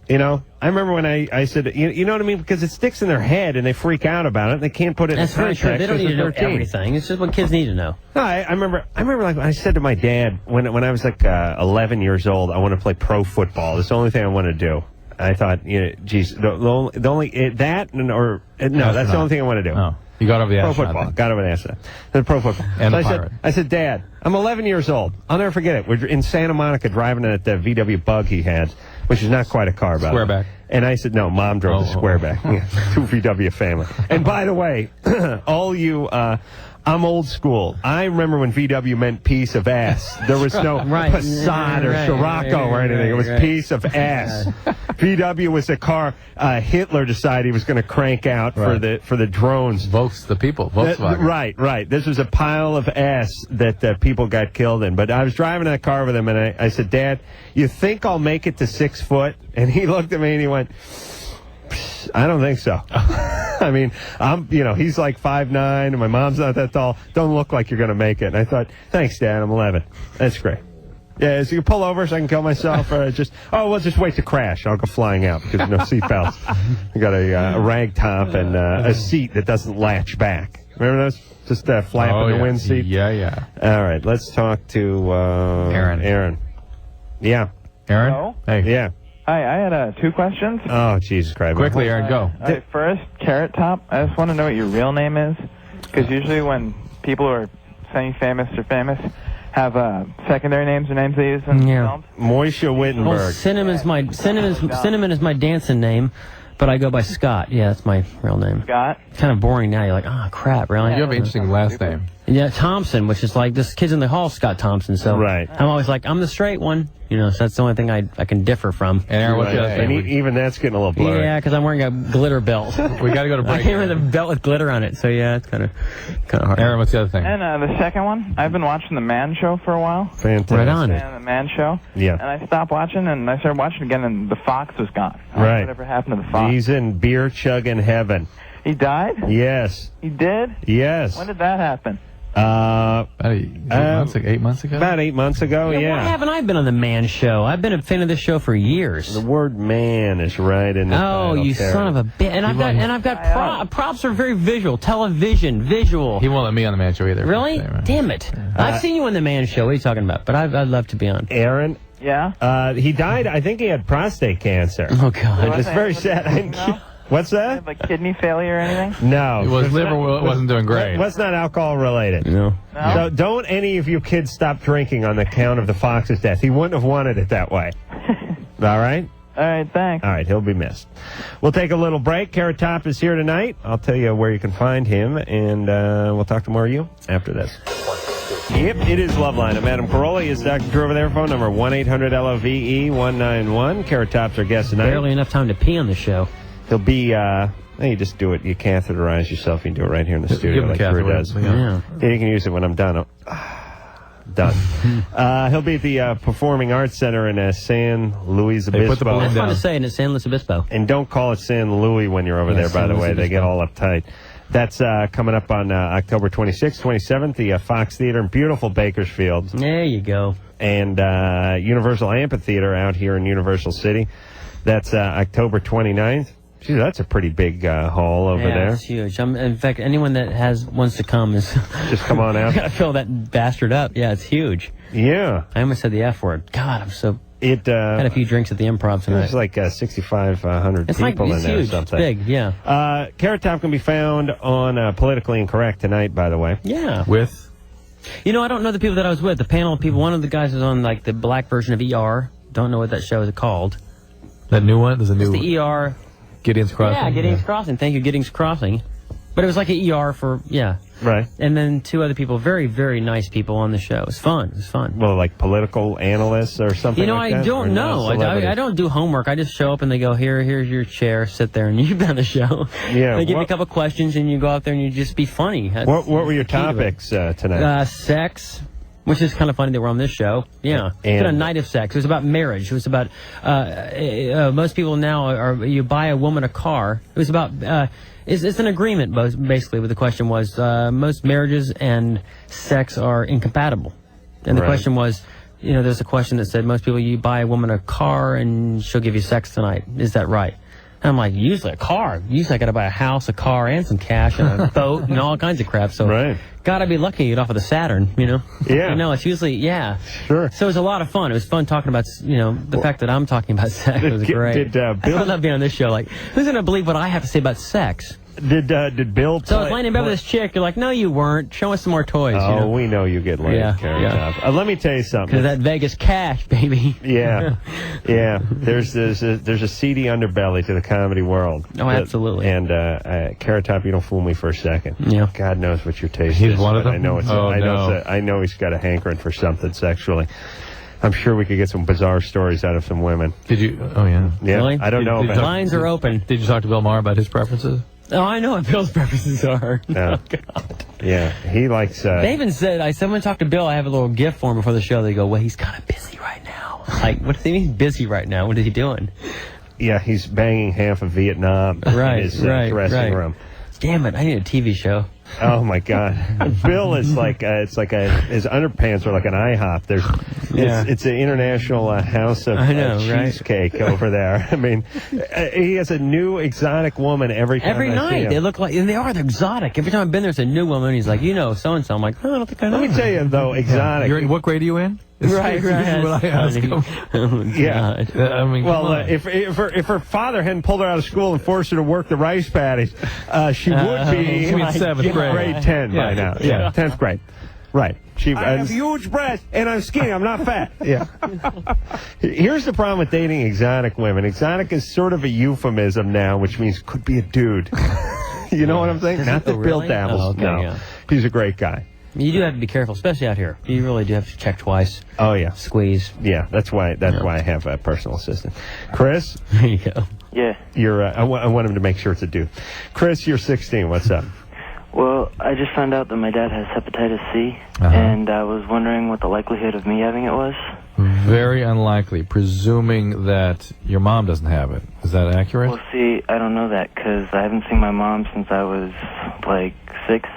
I remember when I said, you know what I mean? Because it sticks in their head and they freak out about it. And they can't put it That's in very context. true. They don't need to know 13. everything. It's just what kids need to know. No, I remember like I said to my dad when I was like 11 years old, I want to play pro football. That's the only thing I want to do. I thought, geez, the only that's the only thing I want to do. Oh. You got over the pro football. Got over the ass. The pro football. And so I said, Dad, I'm 11 years old. I'll never forget it. We're in Santa Monica driving that VW Bug he had, which is not quite a car, by the way. Squareback. And I said, no, Mom drove the Squareback. Yeah, 2 VW family. And by the way, all you... I'm old school. I remember when VW meant piece of ass. There was no Passat or Scirocco or anything. It was piece of ass. VW was a car Hitler decided he was going to crank out for the drones. Volkswagen. Right. This was a pile of ass that people got killed in. But I was driving that car with him, and I said, Dad, you think I'll make it to 6 foot? And he looked at me and he went... I don't think so. I mean, he's like 5'9", and my mom's not that tall. Don't look like you're going to make it. And I thought, thanks, Dad, I'm 11. That's great. Yeah, so you pull over so I can kill myself, or we'll just wait to crash. I'll go flying out because no seatbelts. I got a rag top and a seat that doesn't latch back. Remember those? Just flapping the wind seat? Yeah. All right, let's talk to Aaron. Yeah. Aaron? Hello? Hey. Yeah. Hi, I had 2 questions. Oh, Jesus Christ. Quickly, Aaron, go. First, Carrot Top, I just want to know what your real name is. Because usually when people who are semi-famous or famous have secondary names or names they use in films. Moisha Wittenberg. Well, Cinnamon is my dancing name, but I go by Scott. Yeah, that's my real name. Scott? It's kind of boring now. You're like, crap, really? You have an interesting last name. Yeah, Thompson, which is like this kid's in the hall, Scott Thompson. So I'm always like, I'm the straight one. So that's the only thing I can differ from. And Aaron, what's the other thing? Even that's getting a little blurry. Yeah, because I'm wearing a glitter belt. We got to go to break. I came with a belt with glitter on it, so yeah, it's kind of hard. Aaron, what's the other thing? And the second one, I've been watching The Man Show for a while. Fantastic. Right on. And The Man Show. Yeah. And I stopped watching, and I started watching again, and the Fox was gone. Right. Whatever happened to the Fox? He's in beer chugging heaven. He died? Yes. He did? Yes. When did that happen? About 8 months ago? About 8 months ago, yeah. Why haven't I been on the Man Show? I've been a fan of this show for years. The word man is right in the title, you Karen. son of a bitch. And I've got props are very visual. Television, visual. He won't let me on the Man Show either. Really? Damn it. I've seen you on the Man Show. What are you talking about? But I'd love to be on. Aaron? Yeah? He died, I think he had prostate cancer. Oh, God. It's very sad. What's that? Have, like, kidney failure or anything? No. His liver wasn't doing great. What's not alcohol related? No. So don't any of you kids stop drinking on the count of the Fox's death. He wouldn't have wanted it that way. All right? All right, thanks. All right, he'll be missed. We'll take a little break. Carrot Top is here tonight. I'll tell you where you can find him, and we'll talk to more of you after this. Yep, it is Loveline. I'm Adam Carolla. Is Dr. Drew over there? Phone number 1-800-LOVE-191. Carrot Top's our guest tonight. Barely enough time to pee on the show. He'll be, you just do it. You catheterize yourself. You can do it right here in the studio like Drew does. Yeah. You can use it when I'm done. Done. He'll be at the Performing Arts Center in San Luis Obispo. Put the balloon That's fun down. to say, and it's San Luis Obispo. And don't call it San Luis when you're over there, by the way. They get all uptight. That's coming up on October 26th, 27th, the Fox Theater in beautiful Bakersfield. There you go. And Universal Amphitheater out here in Universal City. That's October 29th. Gee, that's a pretty big hall over there. It's huge. In fact, anyone that wants to come is just come on out. Gotta fill that bastard up. Yeah, it's huge. Yeah. I almost said the F word. God, I'm so. Had a few drinks at the Improv tonight. There's like 6,500 people in there huge. or something. It's big, yeah. Carrot Top can be found on Politically Incorrect tonight, by the way. Yeah. With? You know, I don't know the people that I was with. The panel of people. One of the guys was on like the black version of ER. Don't know what that show is called. That new one? There's a new It's the ER. Gideon's Crossing? Yeah, Gideon's Crossing. Thank you, Gideon's Crossing. But it was like an ER for, Right. And then two other people, very, very nice people on the show. It was fun. It was fun. Well, like political analysts or something like that? I don't know. I don't do homework. I just show up and they go, here's your chair, sit there, and you've been on the show. Yeah. They give you a couple questions and you go out there and you just be funny. What were your topics tonight? Sex. Which is kind of funny that we're on this show. Yeah. It's been a night of sex. It was about marriage. It was about, most people now you buy a woman a car. It was about, it's an agreement, basically, what the question was. Most marriages and sex are incompatible. And the question was, there's a question that said, most people, you buy a woman a car and she'll give you sex tonight. Is that right? And I'm like, usually a car. Usually I got to buy a house, a car, and some cash, and a boat, and all kinds of crap. So, gotta be lucky to get off of the Saturn, Yeah. It's usually, Sure. So it was a lot of fun. It was fun talking about, the fact that I'm talking about sex was great. I love being on this show. Like, who's going to believe what I have to say about sex? Did Bill So I was laying in bed with this chick. You're like, no, you weren't. Show us some more toys. Oh, we know you get laid, Carrot Top. Let me tell you something. Because that Vegas cash, baby. Yeah. There's a seedy underbelly to the comedy world. Oh, absolutely. And Carrot Top, you don't fool me for a second. Yeah. God knows what your taste He's is. one of them? I know I know he's got a hankering for something sexually. I'm sure we could get some bizarre stories out of some women. Did you? Oh, yeah. Yeah. Really? I don't know. Lines are open. Did you talk to Bill Maher about his preferences? Oh, I know what Bill's preferences are. No. Oh, God. Yeah, he likes... They even said, someone talked to Bill, I have a little gift for him before the show. They go, well, he's kind of busy right now. Like, what does he mean busy right now? What is he doing? Yeah, he's banging half of Vietnam in his dressing room. Damn it, I need a TV show. Oh my God, Bill is like his underpants are like an IHOP. It's an international house of cheesecake over there. I mean, he has a new exotic woman every time. Every I night see him. they look like, and they're exotic. Every time I've been there, it's a new woman. He's like, so and so. I'm like, I don't think I know. Let me tell you though, exotic. What grade are you in? Right. What I ask him. Oh, yeah. I mean, well, if her father hadn't pulled her out of school and forced her to work the rice paddies, she would be in 7th grade. Grade 10 by now. Yeah, 10th grade. Right. I have huge breasts, and I'm skinny. I'm not fat. Yeah. Here's the problem with dating exotic women. Exotic is sort of a euphemism now, which means could be a dude. You know what I'm saying? Not that Bill dabbles. Oh, okay, no. yeah. He's a great guy. You do have to be careful, especially out here. You really do have to check twice. Oh, yeah. Squeeze. Yeah, that's why I have a personal assistant. Chris? There you go. Yeah. I want him to make sure it's a dude. Chris, you're 16. What's up? Well, I just found out that my dad has hepatitis C, and I was wondering what the likelihood of me having it was. Very unlikely, presuming that your mom doesn't have it. Is that accurate? Well, see, I don't know that because I haven't seen my mom since I was like 6.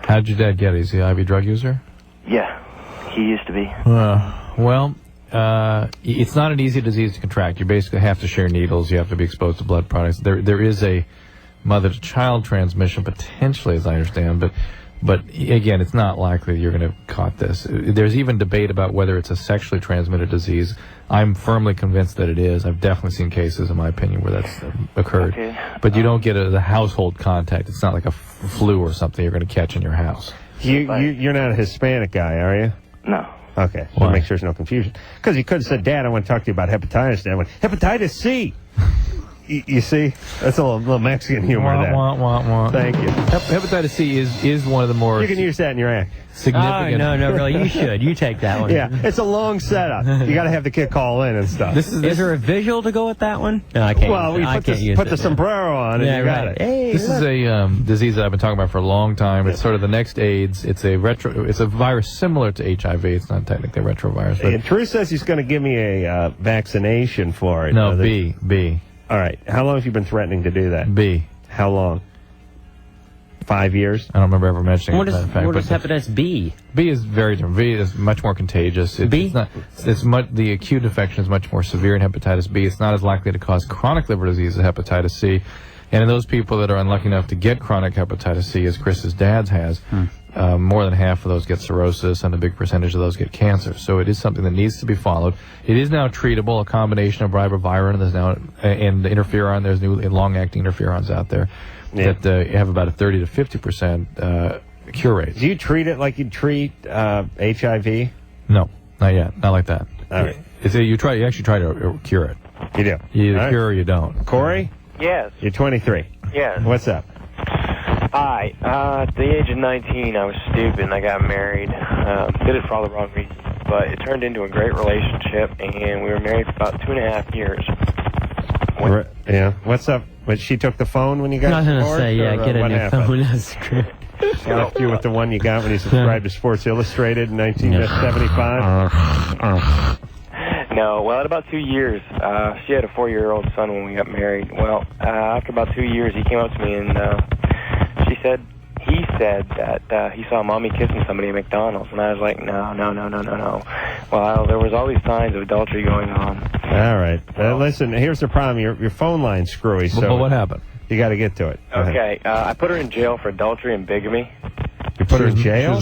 How'd your dad get it? Is he an IV drug user? Yeah, he used to be. Well, it's not an easy disease to contract. You basically have to share needles. You have to be exposed to blood products. There is a mother-to-child transmission potentially, as I understand, but again, it's not likely you're going to caught this. There's even debate about whether it's a sexually transmitted disease. I'm firmly convinced that it is. I've definitely seen cases, in my opinion, where that's occurred. Okay. But you don't get the household contact. It's not like a flu or something you're going to catch in your house. You're not a Hispanic guy, are you? No. Okay. So make sure there's no confusion. Because you could have said, Dad, I want to talk to you about hepatitis. Dad went, hepatitis C. You see? That's a little Mexican humor there. Thank you. Hepatitis C is one of the more... You can use that in your act. Significant. Oh, no, really, you should. You take that one. Yeah, it's a long setup. You got to have the kid call in and stuff. Is there a visual to go with that one? No, I can't. Well, you put the sombrero on and you got it. Hey, this is a disease that I've been talking about for a long time. It's sort of the next AIDS. It's a virus similar to HIV. It's not technically a retrovirus. But Drew says he's going to give me a vaccination for it. No, B. All right. How long have you been threatening to do that? B. How long? 5 years? I don't remember ever mentioning what it. What does hepatitis B? B is very different. B is much more contagious. The acute infection is much more severe in hepatitis B. It's not as likely to cause chronic liver disease as hepatitis C. And in those people that are unlucky enough to get chronic hepatitis C, as Chris's dad's has, more than half of those get cirrhosis, and a big percentage of those get cancer. So it is something that needs to be followed. It is now treatable, a combination of ribavirin and interferon. There's new long-acting interferons out there that have about a 30 to 50% cure rate. Do you treat it like you treat HIV? No, not yet. Not like that. All right. You actually try to cure it. You do? You either cure or you don't. Corey? Yes. You're 23. Yes. What's up? Hi. At the age of 19, I was stupid and I got married. Did it for all the wrong reasons, but it turned into a great relationship, and we were married for about 2.5 years. Yeah. What's up? But she took the phone when you got I was going to say, get a new phone. That's great. She left you with the one you got when you subscribed to Sports Illustrated in 1975? No, well, at about 2 years, she had a 4-year-old son when we got married. Well, after about 2 years, he came up to me and he said that he saw Mommy kissing somebody at McDonald's, and I was like, no. Well, there was all these signs of adultery going on. All right. Listen, here's the problem. Your phone line's screwy. So but what happened? You got to get to it. Okay, I put her in jail for adultery and bigamy. You put her in jail?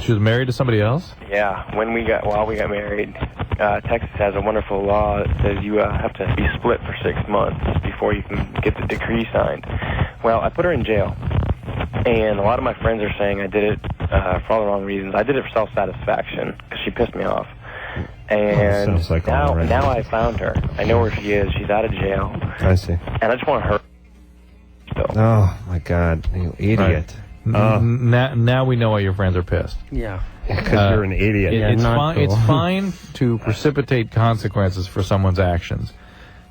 She was married to somebody else? Yeah, while we got married. Texas has a wonderful law that says you have to be split for 6 months before you can get the decree signed. Well, I put her in jail, and a lot of my friends are saying I did it for all the wrong reasons. I did it for self-satisfaction because she pissed me off. And now I found her. I know where she is. She's out of jail. I see. And I just want her still. Oh, my God. You idiot. Right. Now we know why your friends are pissed. Yeah. Because you're an idiot. It's fine to precipitate consequences for someone's actions.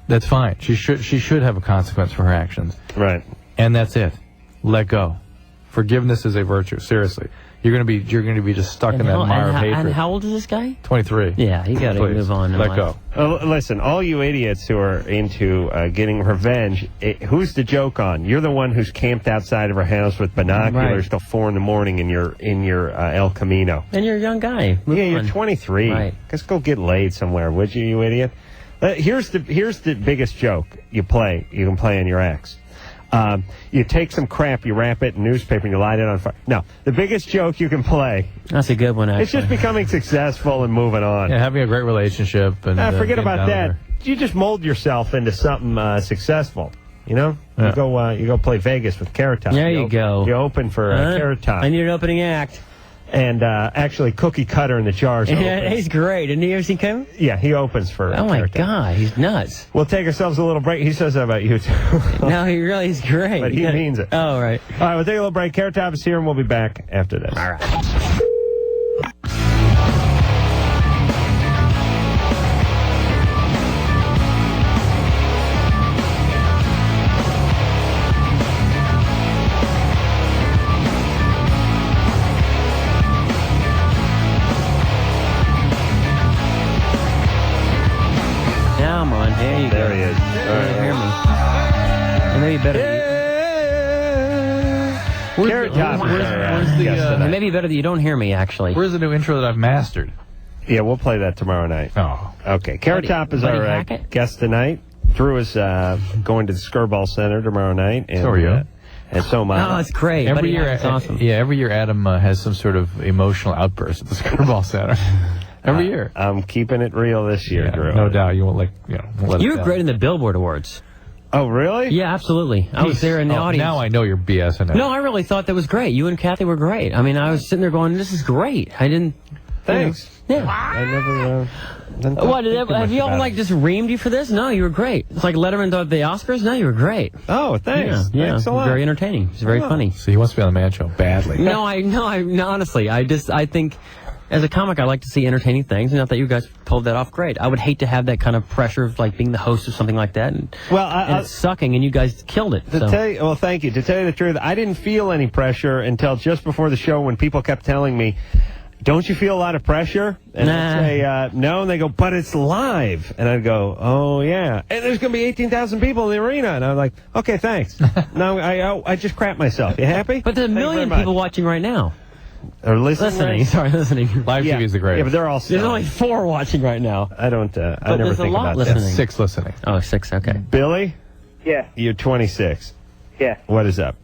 That's fine. She should have a consequence for her actions. Right. And that's it. Let go. Forgiveness is a virtue. Seriously. You're going to be just stuck in that mire of hatred. And how old is this guy? 23. Yeah, you got to move on. Let go. Listen, all you idiots who are into getting revenge, who's the joke on? You're the one who's camped outside of her house with binoculars till 4 in the morning in your El Camino. And you're a young guy. You're 23. Right. Just go get laid somewhere, would you idiot? Here's the biggest joke you can play on your ex. You take some crap, you wrap it in newspaper, and you light it on fire. No, the biggest joke you can play. That's a good one, actually. It's just becoming successful and moving on. Yeah, having a great relationship. And forget about that. You just mold yourself into something successful. You know, yeah. You go play Vegas with Carrot Top. There you go. You open for Carrot Top. I need an opening act. And actually, Cookie Cutter in the Jars. Yeah, he's great. Didn't he see him? Yeah, he opens for. Oh my God, he's nuts. We'll take ourselves a little break. He says that about you too. No, he's great. But he means it. Oh, right. All right, we'll take a little break. Carrot Top is here, and we'll be back after this. All right. There he is. Hear me. And maybe better. Carrot Top is our guest tonight. It may be better that you don't hear me, actually. Where's the new intro that I've mastered? Yeah, we'll play that tomorrow night. Oh. Okay. Carrot Top is our guest tonight. Drew is going to the Skirball Center tomorrow night. And, So are you. And so am I. Oh, that's great. Every year, that's awesome. Yeah, every year Adam has some sort of emotional outburst at the Skirball Center. Every year. I'm keeping it real this year, Drew. No doubt. You won't let You it were down. great in the Billboard Awards. Oh, really? Yeah, absolutely. I was there in the audience. Now I know you're BSing it. No, I really thought that was great. You and Kathy were great. I mean, I was sitting there going, this is great. I didn't... Thanks. Yeah. I never... What, have you all, like, just reamed you for this? No, you were great. It's like Letterman thought the Oscars? No, you were great. Oh, thanks. Yeah, Thanks a lot. very entertaining. It's very funny. So he wants to be on the Man Show badly. No, honestly, I think... As a comic, I like to see entertaining things, and I thought you guys pulled that off great. I would hate to have that kind of pressure of like being the host of something like that, and it's sucking, and you guys killed it. Well, thank you. To tell you the truth, I didn't feel any pressure until just before the show when people kept telling me, "Don't you feel a lot of pressure?" And I'd say, "No," and they go, "But it's live," and I'd go, "Oh yeah," and there's going to be 18,000 people in the arena, and I'm like, "Okay, thanks." No, I just crap myself. You happy? But there's a million people watching right now. Or listening. Listening. Live TV is the greatest. Yeah, but they're all There's only 4 watching right now. I don't. I never there's think a lot about listening. that. 6 listening. Oh, 6. Okay. Billy, Yeah, you're 26. yeah. What is up?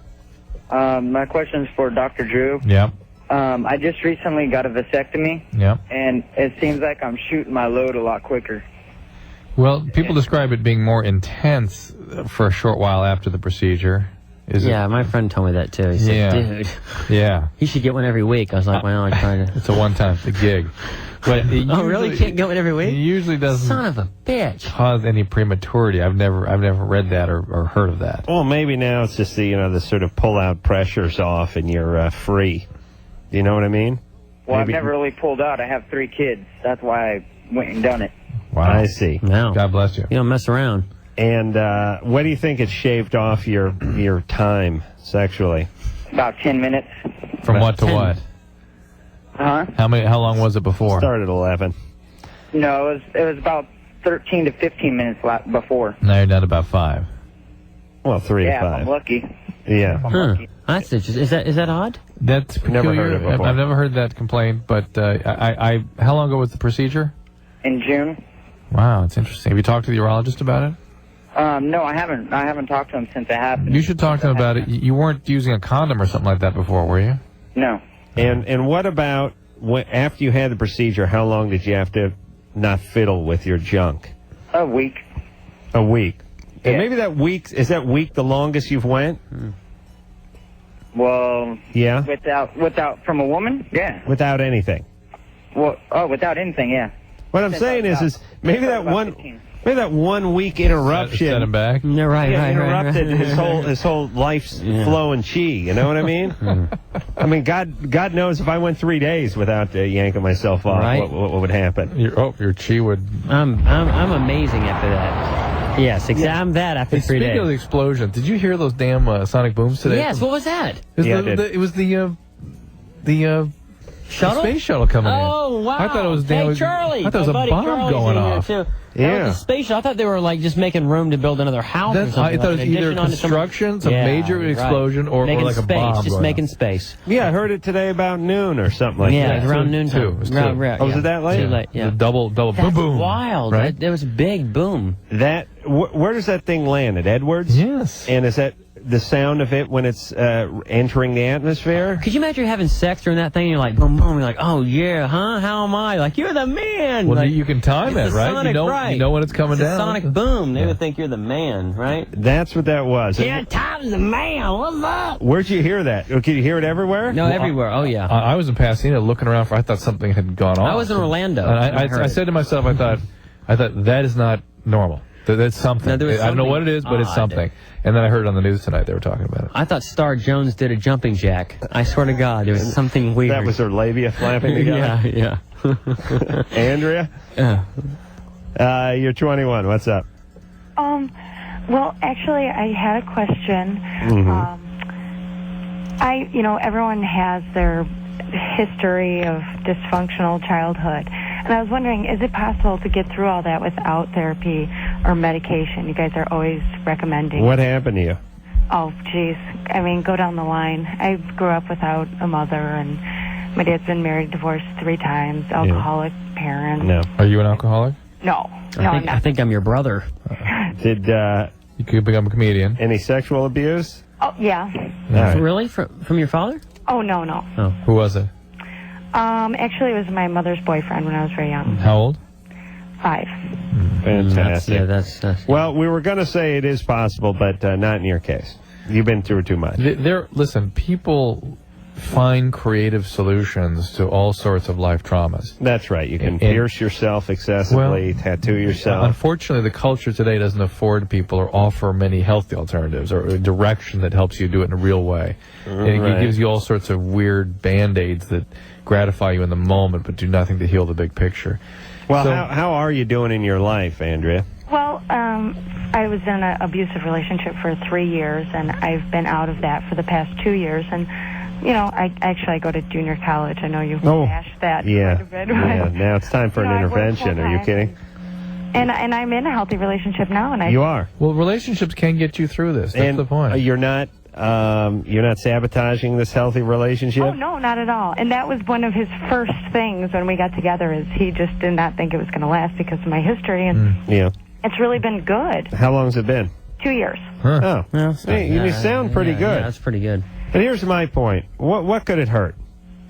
My question's for Dr. Drew. Yeah. I just recently got a vasectomy, Yeah. and it seems like I'm shooting my load a lot quicker. Well, people describe it being more intense for a short while after the procedure. My friend told me that too. He said, dude, you should get one every week. I was like, well, I'm trying to. It's a one-time gig. But really? Can't get one every week? It usually doesn't. Son of a bitch. Cause any prematurity. I've never read that or heard of that. Well, maybe now it's just the sort of pull-out pressure's off and you're free. Do you know what I mean? Well, Maybe. I've never really pulled out. I have 3 kids. That's why I went and done it. Wow. I see. No. God bless you. You don't mess around. And what do you think it shaved off your time sexually? About 10 minutes. From what to 10. what? Huh? How long was it before? Started at 11. No, it was about 13 to 15 minutes before. Now you're down to about 5. Well, 3 to Yeah, 5. I'm lucky. Yeah. Huh. That's interesting. Is that odd? That's peculiar. Never heard it before. I've never heard that complaint, but how long ago was the procedure? In June. Wow, it's interesting. Have you talked to the urologist about it? No, I haven't. I haven't talked to him since it happened. You should talk to him about it. You weren't using a condom or something like that before, were you? No. And what about after you had the procedure? How long did you have to not fiddle with your junk? A week. A week. Yeah. And maybe that week is the longest you've went? Well. Yeah. Without from a woman? Yeah. Without anything. Well, without anything, yeah. What I'm saying is maybe that one week interruption Set him back. Yeah, right. interrupted his whole life's flow and chi. You know what I mean? I mean, God knows if I went 3 days without yanking myself off, Right. what would happen? Your chi would. I'm amazing after that. Yes, exactly. I'm that after 3 Speaking days. of the explosion, did you hear those damn sonic booms today? Yes. What was that? It was the Shuttle? space shuttle coming in. Oh, wow. I thought it was damn. Hey, Charlie. I thought it was my a buddy bomb Charlie's going in here, off. too. Yeah. That was the space shuttle. I thought they were like just making room to build another house or something. I thought it was like either an addition onto construction, some major explosion, or making like a space, bomb. just going making off. space. Yeah, I heard it today about noon or something like that. Yeah, it was around noon Two. time. It was two. Right, Was it that late? Too late, yeah. The double That's boom boom. wild. Right? That was a big boom. Where does that thing land? At Edwards? Yes. And is that the sound of it when it's entering the atmosphere? Could you imagine having sex during that thing and you're like, boom, boom, you're like, oh, yeah, huh? How am I? Like, you're the man. Well, like, you can time it, it's a right? Sonic, You know when it's coming it's a down. sonic boom. They would think you're the man, right? That's what that was. Yeah, Tom's the man. What's up? Where'd you hear that? Could you hear it everywhere? No, everywhere. Oh, yeah. I was in Pasadena looking around I thought something had gone off. I was in Orlando. And I said to myself, I thought that is not normal. That's something. No, there was I don't know what it is, but it's odd. something. And then I heard on the news tonight they were talking about it. I thought Star Jones did a jumping jack. I swear to God, there was something weird. That was her labia flapping together? Yeah. Andrea? Yeah. You're 21. What's up? Well, actually, I had a question. Everyone has their history of dysfunctional childhood. And I was wondering, is it possible to get through all that without therapy or medication? You guys are always recommending. What happened to you? Oh, geez. I mean, go down the line. I grew up without a mother, and my dad's been married, divorced 3 times, alcoholic parents. No. Are you an alcoholic? No. I'm not. I think I'm your brother. Did you could become a comedian? Any sexual abuse? Oh, yeah. Right. Really? From your father? Oh, no. Oh. Who was it? Actually, it was my mother's boyfriend when I was very young. How old? 5. Fantastic. That's well, we were going to say it is possible, but not in your case. You've been through too much. Listen, people find creative solutions to all sorts of life traumas. That's right. You can pierce yourself excessively, tattoo yourself. Unfortunately, the culture today doesn't afford people or offer many healthy alternatives or a direction that helps you do it in a real way. It gives you all sorts of weird Band-Aids that gratify you in the moment but do nothing to heal the big picture. Well, how are you doing in your life, Andrea? Well, I was in an abusive relationship for 3 years, and I've been out of that for the past 2 years. And, you know, I go to junior college. I know you've bashed that quite a bit. Yeah, now it's time for an intervention. Are you kidding? And I'm in a healthy relationship now. And you are? Well, relationships can get you through this. That's the point. You're not sabotaging this healthy relationship? Oh, no, not at all. And that was one of his first things when we got together, is he just did not think it was going to last because of my history. And it's really been good. How long has it been? 2 years. Huh. Oh, you sound pretty good. Yeah, that's pretty good. But here's my point. What could it hurt?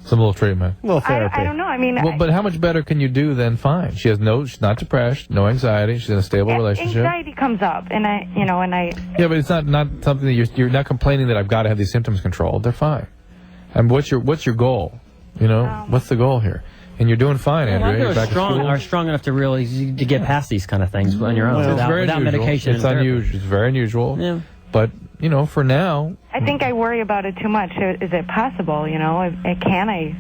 Some little treatment. A little therapy. I don't know. I mean... Well, but how much better can you do than fine? She's not depressed, no anxiety, she's in a stable relationship. Anxiety comes up, and I... Yeah, but it's not something that you're not complaining that I've got to have these symptoms controlled. They're fine. And what's your goal? You know, what's the goal here? And you're doing fine, Andrea. You're back to school. Are strong enough to really to get past these kind of things on your own without medication. It's unusual. It's very unusual. Yeah. But, you know, for now... I think I worry about it too much. Is it possible, you know? Can I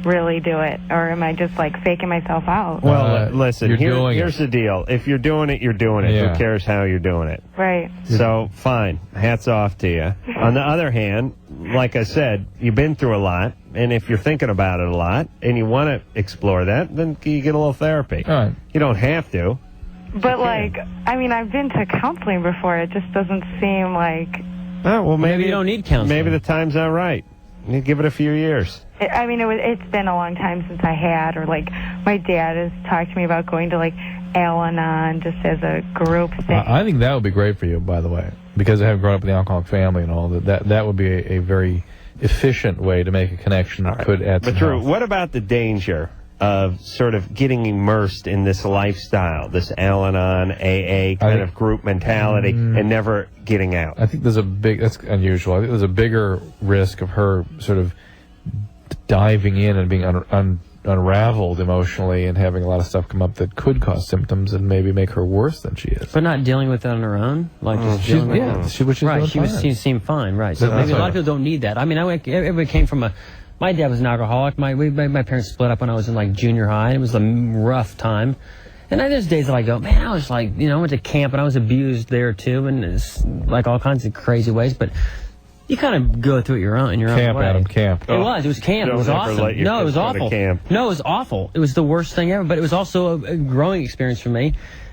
really do it? Or am I just, like, faking myself out? Well, listen, here's it. the deal. If you're doing it, you're doing it. Yeah. Who cares how you're doing it? Right. So, fine. Hats off to you. On the other hand, like I said, you've been through a lot. And if you're thinking about it a lot and you want to explore that, then you get a little therapy. All right. You don't have to. But, like, I mean, I've been to counseling before. It just doesn't seem like... Oh, well, maybe you don't need counseling. Maybe the time's not right. You give it a few years. I mean, it's been a long time since I had, or, like, my dad has talked to me about going to, like, Al-Anon just as a group thing. I think that would be great for you, by the way, because I have grown up in the alcoholic family and all that would be a very efficient way to make a connection that could add some But Drew, health. what about the danger of sort of getting immersed in this lifestyle, this Al-Anon, AA kind of group mentality, and never getting out? I think that's unusual. I think there's a bigger risk of her sort of diving in and being unraveled emotionally and having a lot of stuff come up that could cause symptoms and maybe make her worse than she is. But not dealing with it on her own? Like just dealing with it? She seemed fine, right. So maybe a lot of people don't need that. I mean, everybody came from my dad was an alcoholic. My parents split up when I was in, like, junior high. It was a rough time. And there's days that I go, man, I was like, you know, I went to camp and I was abused there too, and it's like all kinds of crazy ways. But you kind of go through it in your own way. Adam, camp. It was camp. It was awesome. No, it was awful. No, it was awful. It was the worst thing ever. But it was also a growing experience for me.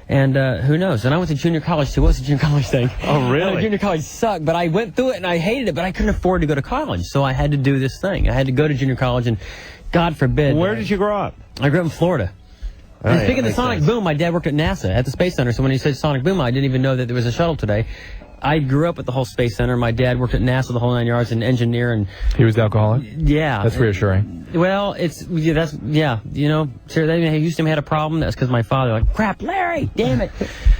And who knows? And I went to junior college too. What was the junior college thing? Oh, really? Junior college sucked, but I went through it and I hated it, but I couldn't afford to go to college. So I had to do this thing. I had to go to junior college, and God forbid. Where did you grow up? I grew up in Florida. And speaking of the sonic boom, my dad worked at NASA at the Space Center, so when he said sonic boom, I didn't even know that there was a shuttle today. I grew up at the whole Space Center. My dad worked at NASA the whole 9 yards, an engineer, and he was the alcoholic. Yeah, that's reassuring. Well, you know, Houston had a problem. That's because my father, like, crap, Larry, damn it.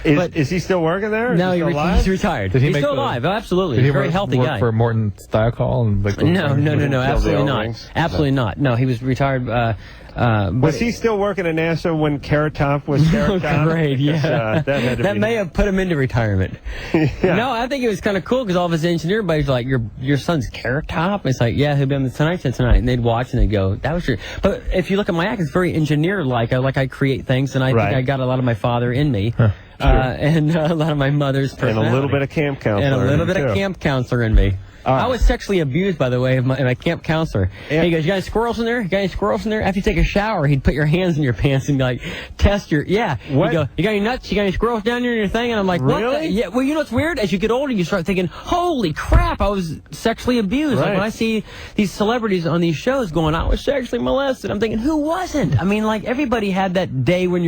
Is he still working there? No, he's retired. He's still alive. Absolutely, he's a very healthy guy. For Morton Thiokol and like no, absolutely not. Absolutely not. No, he was retired. Was he still working at NASA when Carrot Top was Carrot Top? Great, yeah. That may have put him into retirement. Yeah. No, I think it was kind of cool because all of his engineer buddies were like, your son's Carrot Top? It's like, yeah, he'll be on the Tonight Show tonight. And they'd watch and they'd go, that was your... But if you look at my act, it's very engineer-like. I create things, and I think I got a lot of my father in me. Huh. And a lot of my mother's personality. And a little bit of camp counselor. And a little bit of camp counselor in me. I was sexually abused, by the way, of my camp counselor. Yeah. He goes, "You got any squirrels in there? You got any squirrels in there?" After you take a shower, he'd put your hands in your pants and be like, test your, What? He'd go, "You got any nuts? You got any squirrels down here in your thing?" And I'm like, "What?" Really? Yeah, well, you know what's weird? As you get older, you start thinking, holy crap, I was sexually abused. Like, Right. when I see these celebrities on these shows going, "I was sexually molested," I'm thinking, who wasn't? I mean, like, everybody had that day when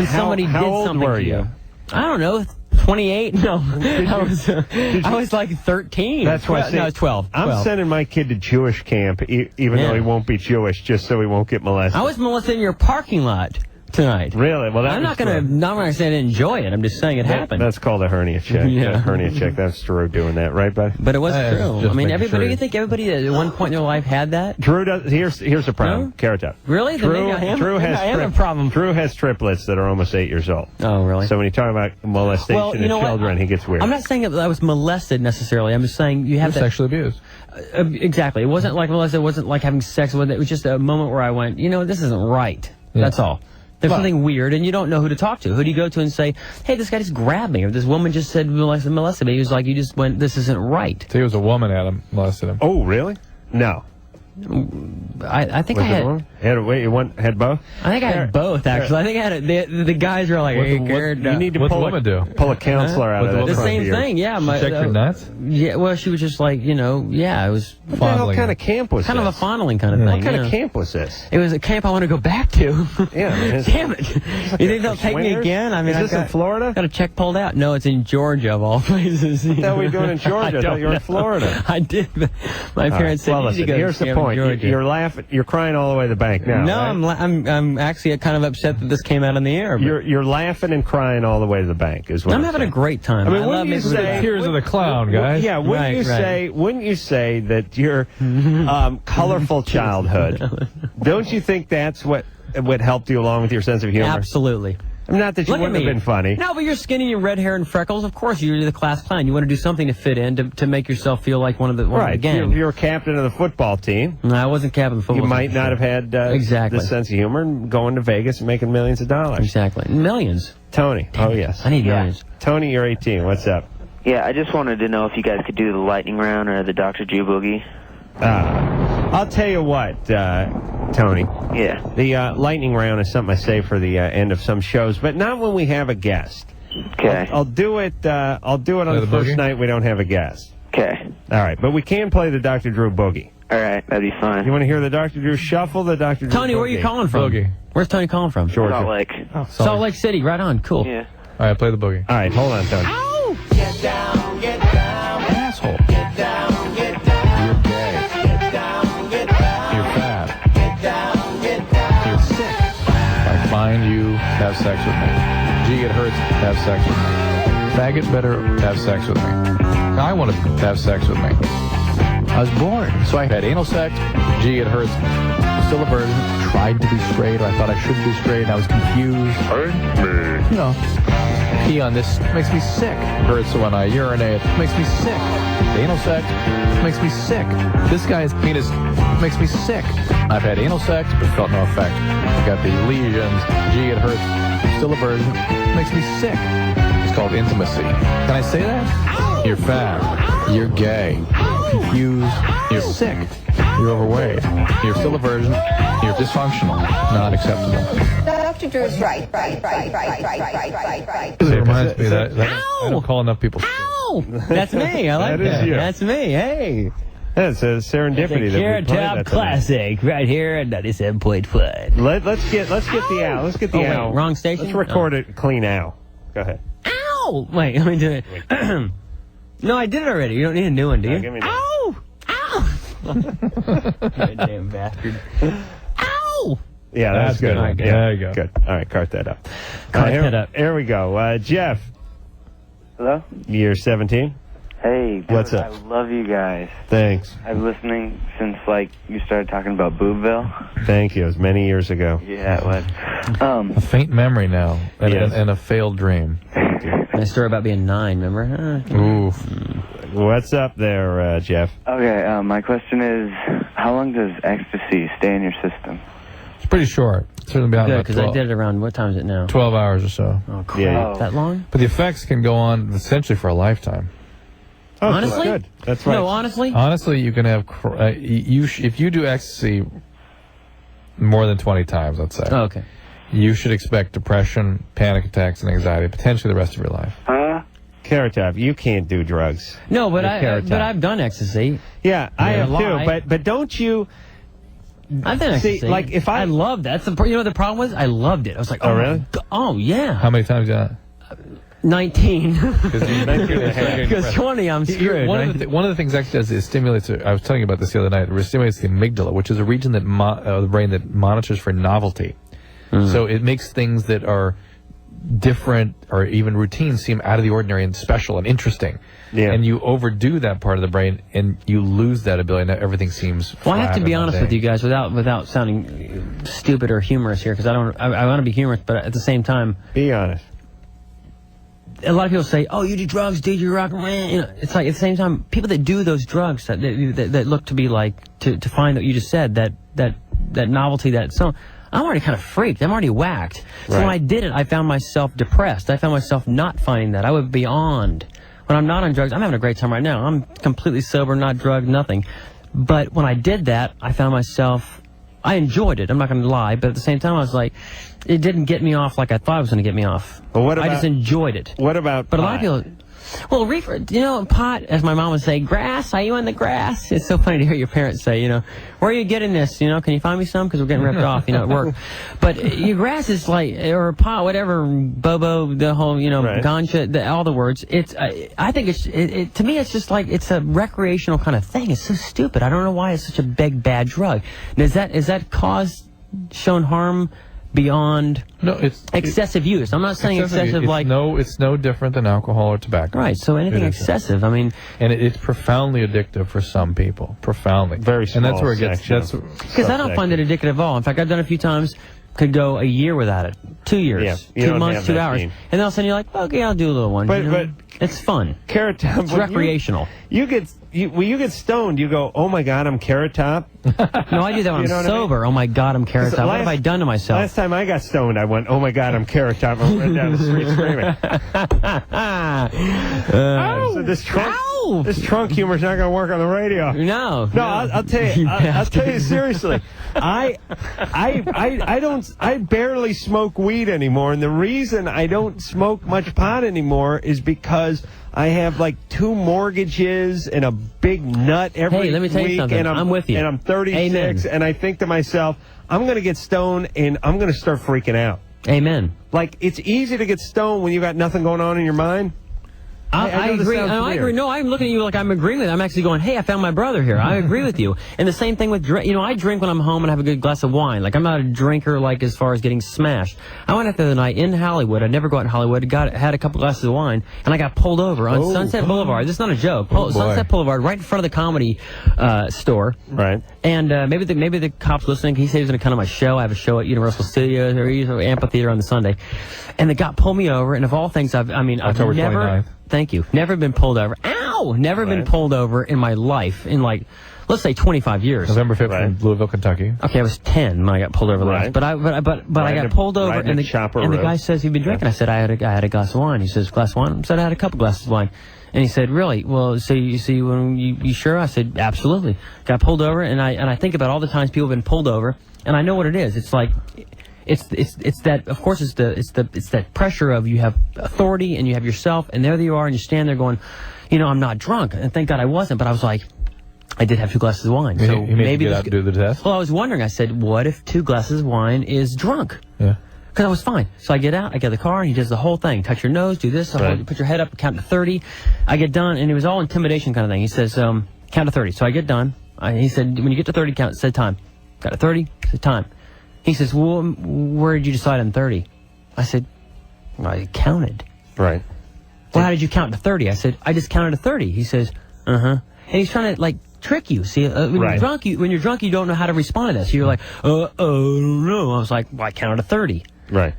somebody how did old something were to you? I don't know. 28? No, I was like 13. That's why. No, I was 12. I'm sending my kid to Jewish camp, even though he won't be Jewish, just so he won't get molested. I was molested in your parking lot tonight. Really? Well, I'm not going to say I didn't enjoy it. I'm just saying it happened. That's called a hernia check. Yeah. A hernia check. That's Drew doing that, right, bud? But it was true. I mean, everybody. Sure. You think everybody at one point in their life had that? Drew does. Here's the problem. No? Carrot Top. Really? Then maybe I am. Drew has I am a problem. Drew has triplets that are almost 8 years old. Oh, really? So when you talk about molestation in children, he gets weird. I'm not saying that I was molested necessarily. I'm just saying you have sexually abused. Exactly. It wasn't like molested. It wasn't like having sex with it. It was just a moment where I went, this isn't right. Yeah. That's all. There's something weird, and you don't know who to talk to. Who do you go to and say, "Hey, this guy just grabbed me," or "This woman just said molested me"? He was like, "You just went. This isn't right." So it was a woman molested him. Oh, really? No. I think was I had. It one? Had both? I think I had both, actually. I think I had the guys were like, "Hey, Garrett, you need to what's pull the woman do? Pull a counselor out of that. The same thing, yeah. She checked your nuts? Yeah, well, she was just like, it was What the hell kind of camp was kind this? of a fondling kind of thing. What kind of camp was this? It was a camp I want to go back to. Yeah. Damn it. You think they'll take me again? I mean, is this in Florida? Got a check pulled out. No, it's in Georgia, of all places. What the hell are we doing in Georgia? I thought you were in Florida. I did. My parents said, listen, here's the point. You're laughing. You're crying all the way to the bank now. No, right? I'm actually kind of upset that this came out on the air. You're laughing and crying all the way to the bank. Is what I'm having a great time. I mean, wouldn't you say tears of the clown, guys? Yeah, wouldn't you say that your colorful childhood? Don't you think that's what helped you along with your sense of humor? Absolutely. Not that you wouldn't have been funny. No, but you're skinny and red hair and freckles. Of course, you're the class clown. You want to do something to fit in, to make yourself feel like one of the gang. You're captain of the football team. No, I wasn't captain of the football team. You might not have had the sense of humor and going to Vegas and making millions of dollars. Exactly. Millions. Tony. Oh, yes. I need millions. Tony, you're 18. What's up? Yeah, I just wanted to know if you guys could do the lightning round or the Dr. Drew boogie. I'll tell you what, Tony. Yeah. The lightning round is something I save for the end of some shows, but not when we have a guest. Okay. I'll do it on the first night we don't have a guest. Okay. All right, but we can play the Dr. Drew boogie. All right, that'd be fun. You want to hear the Dr. Drew shuffle, the Dr. Drew Tony, boogie? where are you calling from? Boogie. Where's Tony calling from? Georgia. Salt Lake. Oh, Salt Lake City. Right on. Cool. Yeah. All right, play the boogie. All right, hold on, Tony. Ow! Get down, get down. Asshole. Get down, get down. You're gay. Get down, get down. You're fat. Get down, get down. You're sick. If I find you, have sex with me. Gee, it hurts, have sex with me. Faggot better have sex with me. I want to have sex with me. I was bored, so I had anal sex. Gee, it hurts. Still a virgin. Tried to be straight, or I thought I should be straight, and I was confused. You know, pee on this makes me sick. Hurts when I urinate. Makes me sick. Anal sex makes me sick. This guy's penis makes me sick. I've had anal sex, but felt no effect. I got these lesions. Gee, it hurts. Still a virgin. Makes me sick. It's called intimacy. Can I say that? Ow! You're fat. Ow! You're gay. Ow! Confused. You're sick. You're overweight. You're still a virgin. You're dysfunctional. Not acceptable. Dr. Drew's right. It reminds me that I don't call enough people. Ow! That's me. I like that. That is you. That's me. Hey. That's a serendipity that we Carrot played Top that Classic right here at 97.5. Let's get the owl. Let's get the owl. Wait, wrong station? Let's record it clean owl. Go ahead. Ow! Wait, let me do it. No, I did it already. You don't need a new one, do you? Give me that. Ow! Ow! Goddamn bastard. Ow! Yeah, that's good. All right, Yeah, there you go. Good. All right, cart that up. Cart that up. Here we go. Jeff. Hello? You're 17? Hey, dude, What's up? I love you guys. Thanks. I've been listening since, you started talking about Boobville. Thank you. It was many years ago. Yeah, it was. A faint memory now, and a failed dream. My story about being 9, remember? Oof. What's up there, Jeff? Okay, my question is, how long does ecstasy stay in your system? It's pretty short. It's certainly been Good, about because I did it around, what time is it now? 12 hours or so. Oh, crap. Yeah. That long? But the effects can go on essentially for a lifetime. Oh, honestly, good. That's right. No, honestly, you can have if you do ecstasy more than 20 times, let's say. Oh, okay. You should expect depression, panic attacks, and anxiety potentially the rest of your life. Carrot Top, you can't do drugs. No, but Carrot Top. I've done ecstasy. Yeah, I have too. But don't you? I've done ecstasy. See, like if I loved that. You know the problem was I loved it. I was like, oh really? Oh yeah. How many times you done it? 19. Because 20, I'm screwed. One of the things actually does is stimulates. I was telling you about this the other night. It stimulates the amygdala, which is a region that the brain that monitors for novelty. So it makes things that are different or even routine seem out of the ordinary and special and interesting. Yeah. And you overdo that part of the brain and you lose that ability. Now everything seems well, I have to be honest with you guys without sounding stupid or humorous here, because I want to be humorous, but at the same time, be honest. A lot of people say, "Oh, you do drugs, dude. You rock and roll." You know, it's like at the same time, people that do those drugs that look to be like to find what you just said, that novelty, that so. I'm already kind of freaked. I'm already whacked. So when I did it, I found myself depressed. I found myself not finding that. I would beyond. When I'm not on drugs, I'm having a great time right now. I'm completely sober, not drugged, nothing. But when I did that, I found myself, I enjoyed it. I'm not going to lie. But at the same time, I was like, it didn't get me off like I thought it was going to get me off. Well, what about, I just enjoyed it. What about But pot? a lot of people... Well, reefer, pot, as my mom would say, grass, are you in the grass? It's so funny to hear your parents say, where are you getting this? Can you find me some? Because we're getting ripped off, at work. But your grass is like, or pot, whatever, bobo, the whole, ganja, all the words. It's, I think to me, it's just like, it's a recreational kind of thing. It's so stupid. I don't know why it's such a big, bad drug. Is that shown harm beyond excessive use? I'm not saying excessive like... No, it's no different than alcohol or tobacco. Right, so anything excessive, I mean... And it's profoundly addictive for some people. Profoundly. Very small. And that's where it gets... Because I don't find it addictive at all. In fact, I've done it a few times, could go a year without it. 2 years. Yeah, 2 months, 2 hours. And then all of a sudden you're like, okay, I'll do a little one. But it's fun. Carrot Top. It's recreational. When you get stoned, you go, oh my God, I'm Carrot Top. No, I do that when I'm sober. Oh my God, I'm Carrot Top. What have I done to myself? Last time I got stoned, I went, oh my God, I'm Carrot Top. I ran down the street screaming. So this trunk humor's not going to work on the radio. No. I'll tell you. I'll tell you seriously. I barely smoke weed anymore, and the reason I don't smoke much pot anymore is because I have like 2 mortgages and a big nut every week. Hey, let me tell you something. And I'm with you. And I'm 36, Amen. And I think to myself, I'm going to get stoned and I'm going to start freaking out. Amen. Like, it's easy to get stoned when you got nothing going on in your mind. I agree. I agree. No, I'm looking at you like I'm agreeing with you. I'm actually going, hey, I found my brother here. I agree with you. And the same thing with drink. I drink when I'm home and have a good glass of wine. Like, I'm not a drinker, like, as far as getting smashed. I went out the other night in Hollywood. I never go out in Hollywood. Had a couple glasses of wine, and I got pulled over on Sunset Boulevard. This is not a joke. Sunset Boulevard, right in front of the comedy store. Right. And maybe the cop's listening. He said he was going to come to my show. I have a show at Universal Studios or Amphitheater on the Sunday. And the cop pulled me over, and of all things, I've October never... 29th. Thank you. Never been pulled over. Ow! Never been pulled over in my life in like, let's say 25 years. November 5th in Louisville, Kentucky. Okay, I was 10 when I got pulled over last. But I got pulled over and the guy says, "You've been drinking?" I said, I had a glass of wine. He says, "Glass of wine?" I said, "I had a couple glasses of wine." And he said, "Really? Well, so you see when you sure?" I said, "Absolutely." Got pulled over, and I think about all the times people have been pulled over, and I know what it is. It's like it's that, of course, it's that pressure of you have authority and you have yourself, and there you are, and you stand there going, I'm not drunk, and thank God I wasn't, but I was like, I did have 2 glasses of wine. So maybe get out and do the test. Well, I was wondering. I said, what if 2 glasses of wine is drunk? Yeah. Because I was fine. So I get out, I get the car, and he does the whole thing. Touch your nose, do this, put your head up, count to 30. I get done, and it was all intimidation kind of thing. He says, count to 30. So I get done. He said, when you get to 30, count, said time. Got to 30, said time. He says, well, where did you decide on 30? I said, I counted. Right. Well, how did you count to 30? I said, I just counted to 30. He says, And he's trying to, like, trick you. See, when you're drunk, you don't know how to respond to this. You're like, no. I was like, well, I counted to 30. Right.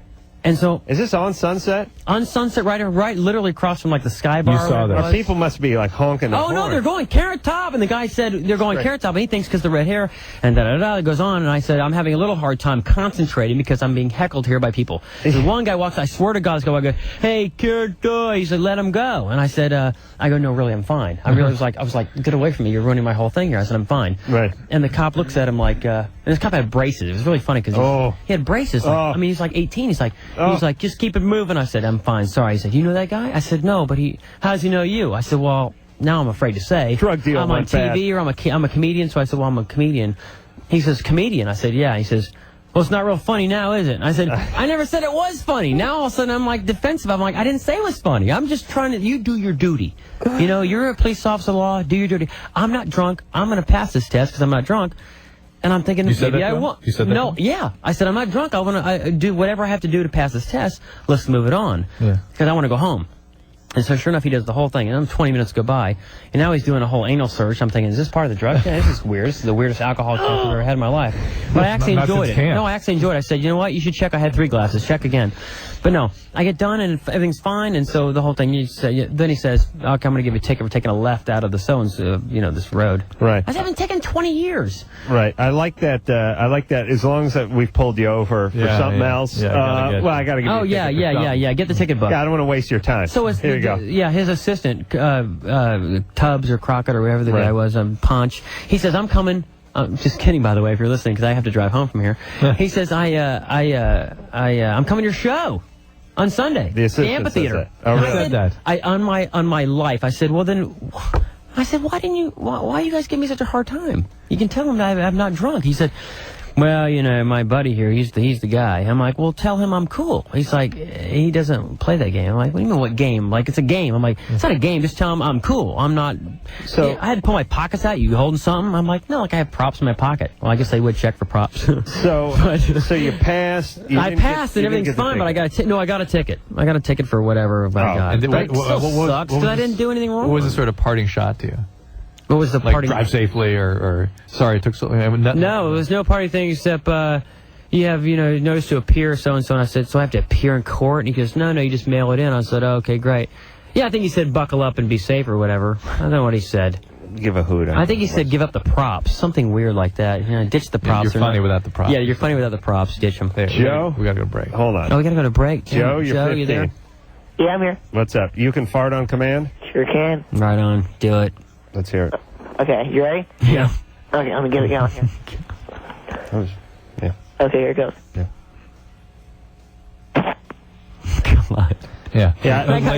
And so, is this on Sunset? On Sunset, right, literally across from like the Sky Bar. You saw that. People must be like honking. Oh no, they're going Carrot Top, and the guy said they're going Carrot Top, and he thinks because the red hair, and it goes on, and I said I'm having a little hard time concentrating because I'm being heckled here by people. The one guy walks, I swear to God, this guy, I go, hey Carrot Top, he said let him go, and I said, I go, no, really, I'm fine. I really was like, get away from me, you're ruining my whole thing here. I said I'm fine. Right. And the cop looks at him like, and this cop had braces. It was really funny because he had braces. Like, I mean, he's like 18. He's like, just keep it moving. I said, I'm fine. Sorry. He said, you know that guy? I said, no, but how does he know you? I said, well, now I'm afraid to say. Drug deal. I'm on TV or I'm a comedian. So I said, well, I'm a comedian. He says, comedian. I said, yeah. He says, well, it's not real funny now, is it? And I said, I never said it was funny. Now all of a sudden I'm like defensive. I'm like, I didn't say it was funny. I'm just trying to, you do your duty. You know, you're a police officer law, do your duty. I'm not drunk. I'm going to pass this test because I'm not drunk. And I'm thinking, maybe I won't. You said that? No, yeah. I said, I'm not drunk. I want to do whatever I have to do to pass this test. Let's move it on. Yeah. Because I want to go home. And so sure enough, he does the whole thing. And then 20 minutes go by. And now he's doing a whole anal search. I'm thinking, is this part of the drug test? This is weird. This is the weirdest alcohol test I've ever had in my life. But I actually enjoyed it. No, I actually enjoyed it. I said, you know what? You should check. I had 3 glasses. Check again. But no, I get done and everything's fine. And so the whole thing, then he says, okay, I'm going to give you a ticket for taking a left out of the so-and-so, this road. Right. I said, I've been taking 20 years. Right. I like that. As long as we've pulled you over for something else. Yeah, I got to give you a ticket. Yeah. Get the ticket book. Yeah, I don't want to waste your time. So here you go. Yeah, his assistant, Tubbs or Crockett or whatever the guy was, Ponch. He says, I'm coming. Just kidding, by the way, if you're listening, because I have to drive home from here. He says, I'm coming to your show on Sunday. The amphitheater. Oh, really? On my life. I said, well then, why you guys give me such a hard time? You can tell him that I'm not drunk. He said, well, my buddy here, he's the guy. I'm like, well, tell him I'm cool. He's like, he doesn't play that game. I'm like, what do you mean what game? Like, it's a game. I'm like, it's not a game. Just tell him I'm cool. I'm not. So I had to pull my pockets out. You holding something? I'm like, no, like I have props in my pocket. Well, I guess they would check for props. So you passed. I passed and everything's fine, but I got a ticket. I got a ticket for whatever I got. And it still sucks because I didn't do anything wrong. What was the sort of parting shot to you? What was the party? Drive safely or sorry, it took so long. No, it was no party thing except you have, notice to appear so-and-so. And I said, so I have to appear in court? And he goes, no, you just mail it in. I said, oh, okay, great. Yeah, I think he said buckle up and be safe or whatever. I don't know what he said. Give a hoot. I think he said give up the props. Something weird like that. Ditch the props. You're funny without the props. Yeah, you're funny without the props. Ditch them. There, Joe? We got to go to break. Hold on. Oh, we got to go to break. Joe, you're 15. You there? Yeah, I'm here. What's up? You can fart on command? Sure can. Right on. Do it. Let's hear it. Okay, you ready? Yeah. Okay, let me get it going here. Yeah. Okay, here it goes. Yeah. Come on. Yeah.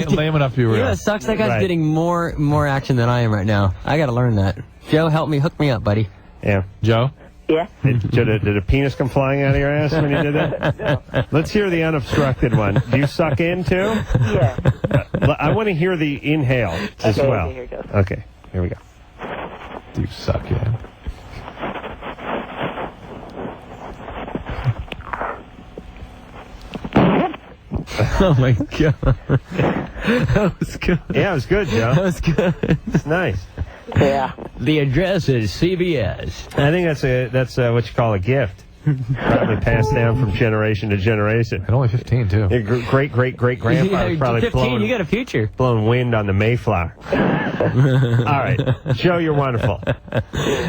Lame enough to be real. You know what sucks? That guy's getting more action than I am right now. I got to learn that. Joe, help me. Hook me up, buddy. Yeah. Joe? Yeah? Did a penis come flying out of your ass when you did that? No. Let's hear the unobstructed one. Do you suck in, too? Yeah. I want to hear the inhale as well. Okay, here it goes. Okay, here we go. Do you suck in? Oh, my God. That was good. Yeah, it was good, Joe. That was good. It's nice. Yeah. The address is CBS. I think that's what you call a gift. Probably passed down from generation to generation. And only 15, too. Your great-great-great-grandfather probably 15, you got a future. Blowing wind on the Mayflower. All right. Joe, you're wonderful.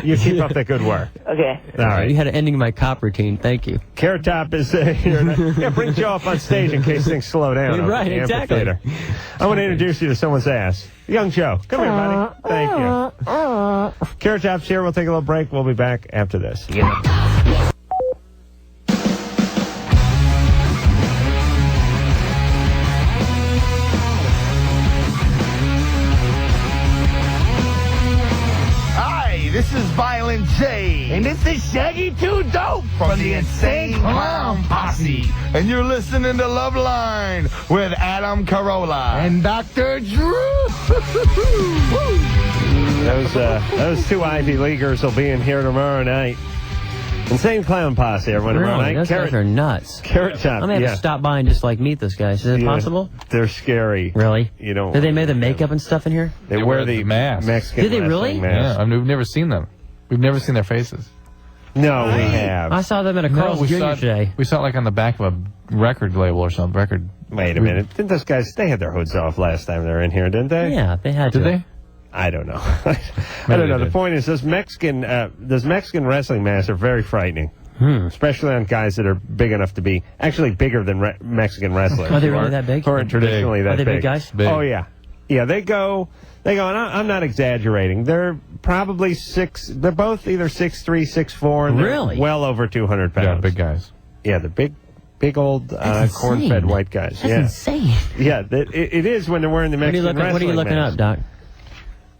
You keep up that good work. Okay. All right. You had an ending my cop routine. Thank you. Carrot Top is here. Yeah, bring Joe up on stage in case things slow down. Right, exactly. I want to introduce you to someone's ass. Young Joe. Come here, buddy. Thank you. Carrot Top's here. We'll take a little break. We'll be back after this. This is Violent J. And this is Shaggy 2 Dope from the Insane Clown Posse. And you're listening to Loveline with Adam Carolla and Dr. Drew. Those 2 Ivy Leaguers will be in here tomorrow night. Insane Clown Posse, everyone, tomorrow night. Those guys are nuts. Carrot Top, I'm going to have to stop by and just, meet those guys. Is it possible? They're scary. Really? You don't. Did they make the makeup and stuff in here? They wear the masks. Mexican Did they really? Masks. Yeah, we've never seen them. We've never seen their faces. No, we have. I saw them at a Carl's Jr. today. We saw it on the back of a record label or something. Record. Wait a minute. Didn't those guys? They had their hoods off last time they were in here, didn't they? Yeah, they had to. Did they? I don't know. I don't know. The point is, those Mexican wrestling masks are very frightening. Especially on guys that are big enough to be actually bigger than Mexican wrestlers. Are they really that big? Who aren't traditionally that big. Are they big. big guys? Big. Oh yeah, yeah. They go. And I'm not exaggerating. They're probably six. They're both either 6'3", 6'4", and they're Really? well over 200 pounds. Yeah, big guys. Yeah, they're big old corn-fed white guys. That's insane. Yeah, it is when they're wearing the Mexican wrestling What are you looking mask. up, Doc?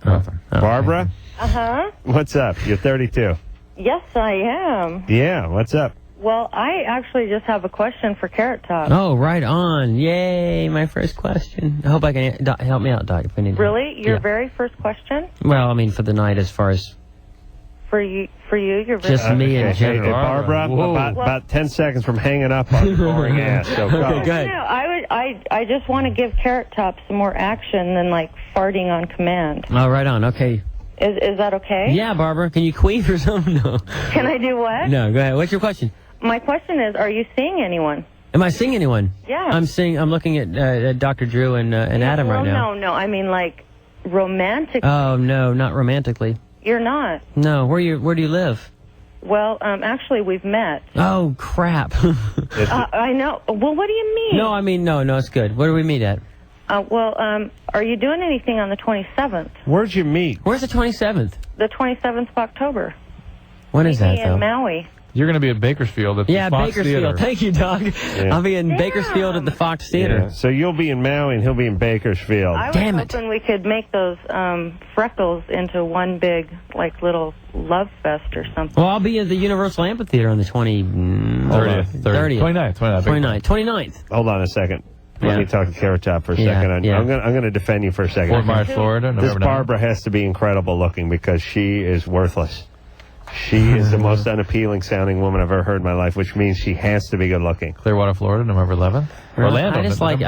Nothing. Barbara, Uh-huh. what's up? You're 32. Yes, I am. Yeah, what's up? Well, I actually just have a question for Carrot Top. Oh, right on. Yay, my first question. I hope I can help me out, Doc, if I need Really? Your Yeah. very first question? Well, I mean, for the night as far as... For you, your very Just me in Hey, general. Barbara, about 10 seconds from hanging up on your boring ass. So go. Okay, good. No, I just want to give Carrot Top some more action than, like, farting on command. Oh, right on. Okay. Is that okay? Yeah, Barbara. Can you queef or something? No. Can I do what? No, go ahead. What's your question? My question is, are you seeing anyone? Am I seeing anyone? Yeah. I'm looking at Dr. Drew and Adam right now. No. I mean, like, romantic. Oh, no, not romantically. You're not. No. Where do you live? Well, actually, we've met. Oh, crap. I know. Well, what do you mean? No, I mean, no, it's good. Where do we meet at? Are you doing anything on the 27th? Where'd you meet? Where's the 27th? The 27th of October. When is that, in though? Maui. You're going to be at Bakersfield at the Fox Bakersfield. Theater. Thank you, Doc. Yeah. I'll be in Bakersfield at the Fox Theater. Yeah. So you'll be in Maui and he'll be in Bakersfield. I was hoping we could make those freckles into one big, like, little love fest or something. Well, I'll be at the Universal Amphitheater on the 30th. 29th. Hold on a second. Let me talk to Carrot Top for a second. I'm going to defend you for a second. Fort Myers, Florida. This November 9th. Barbara has to be incredible looking because she is worthless. She is the most unappealing sounding woman I've ever heard in my life, which means she has to be good looking. Clearwater, Florida, November 11th. Orlando. I just like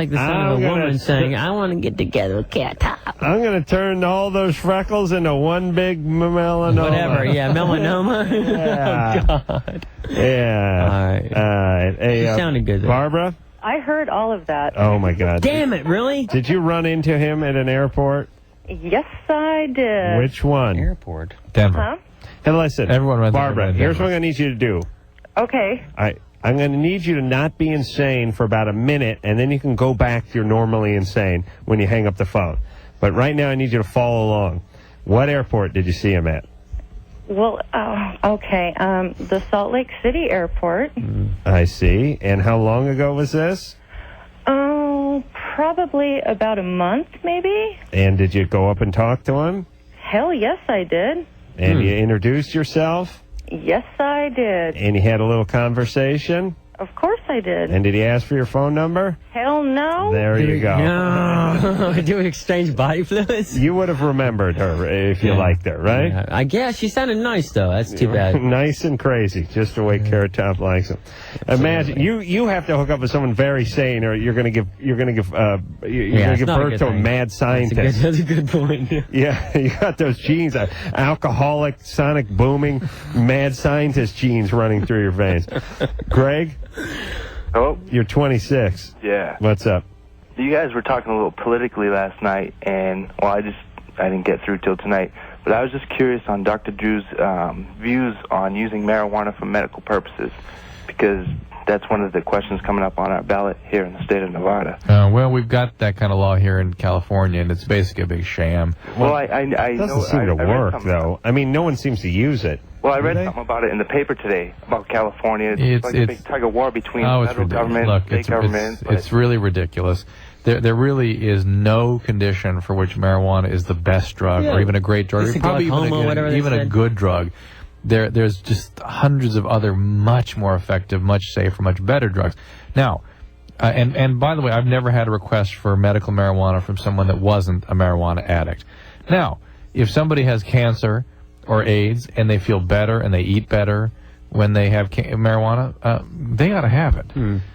the sound of a woman gonna- saying, "I want to get together with Carrot Top." I'm going to turn all those freckles into one big melanoma. Whatever, yeah, melanoma. Yeah. Oh, God. Yeah. All right. Hey, She sounded good, though. Barbara? I heard all of that. Oh, my God. Damn it, really? Did you run into him at an airport? Yes, I did. Which one? Airport. Denver. Huh? Hey, listen. Everyone runs Barbara, into here's Denver. what I need you to do. Okay. I'm going to need you to not be insane for about a minute, and then you can go back to your normally insane when you hang up the phone. But right now, I need you to follow along. What airport did you see him at? Well, okay. The Salt Lake City airport. I see. And how long ago was this? Oh, probably about a month, maybe. And did you go up and talk to him? Hell yes, I did. And you introduced yourself? Yes, I did. And you had a little conversation? Of course I did. And did he ask for your phone number? Hell no. There you go. No. Do we exchange body fluids? You would have remembered her if you liked her, right? Yeah, I guess. She sounded nice, though. That's too bad. Nice and crazy, just the way Carrot Top likes them. Imagine you have to hook up with someone very sane, or you're going to give it's birth not a good to a thing. mad scientist. That's a good point. Yeah, you got those genes, alcoholic, sonic booming, mad scientist genes running through your veins. Greg? Oh? You're 26. Yeah. What's up? You guys were talking a little politically last night, and, well, I didn't get through till tonight. But I was just curious on Dr. Drew's views on using marijuana for medical purposes, because that's one of the questions coming up on our ballot here in the state of Nevada. Well, we've got that kind of law here in California, and it's basically a big sham. Well, it know, doesn't seem to I read work, something- though. I mean, no one seems to use it. Well, I read Do they? something about it in the paper today, about California. It's like a it's- big tug of war between Oh, the it's federal ridiculous. government, Look, state government. it's really ridiculous. There really is no condition for which marijuana is the best drug or even a great drug, It's or probably glaucoma, whatever they even a said. good drug. There's just hundreds of other much more effective, much safer, much better drugs. Now, and by the way, I've never had a request for medical marijuana from someone that wasn't a marijuana addict. Now, if somebody has cancer or AIDS and they feel better and they eat better when they have marijuana, they ought to have it.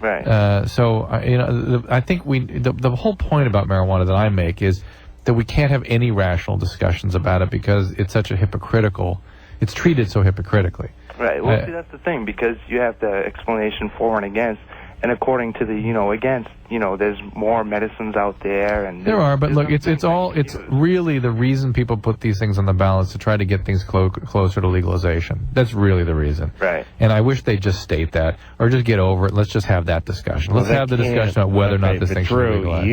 Right. I think the whole point about marijuana that I make is that we can't have any rational discussions about it because it's such a it's treated so hypocritically. Right. Well, see, that's the thing, because you have the explanation for and against, and according to the, against, there's more medicines out there, and there are, but look, it's really the reason people put these things on the ballot to try to get things closer to legalization. That's really the reason. Right. And I wish they'd just state that, or just get over it. Let's just have that discussion. Let's have the discussion about whether or not this thing should be legalized.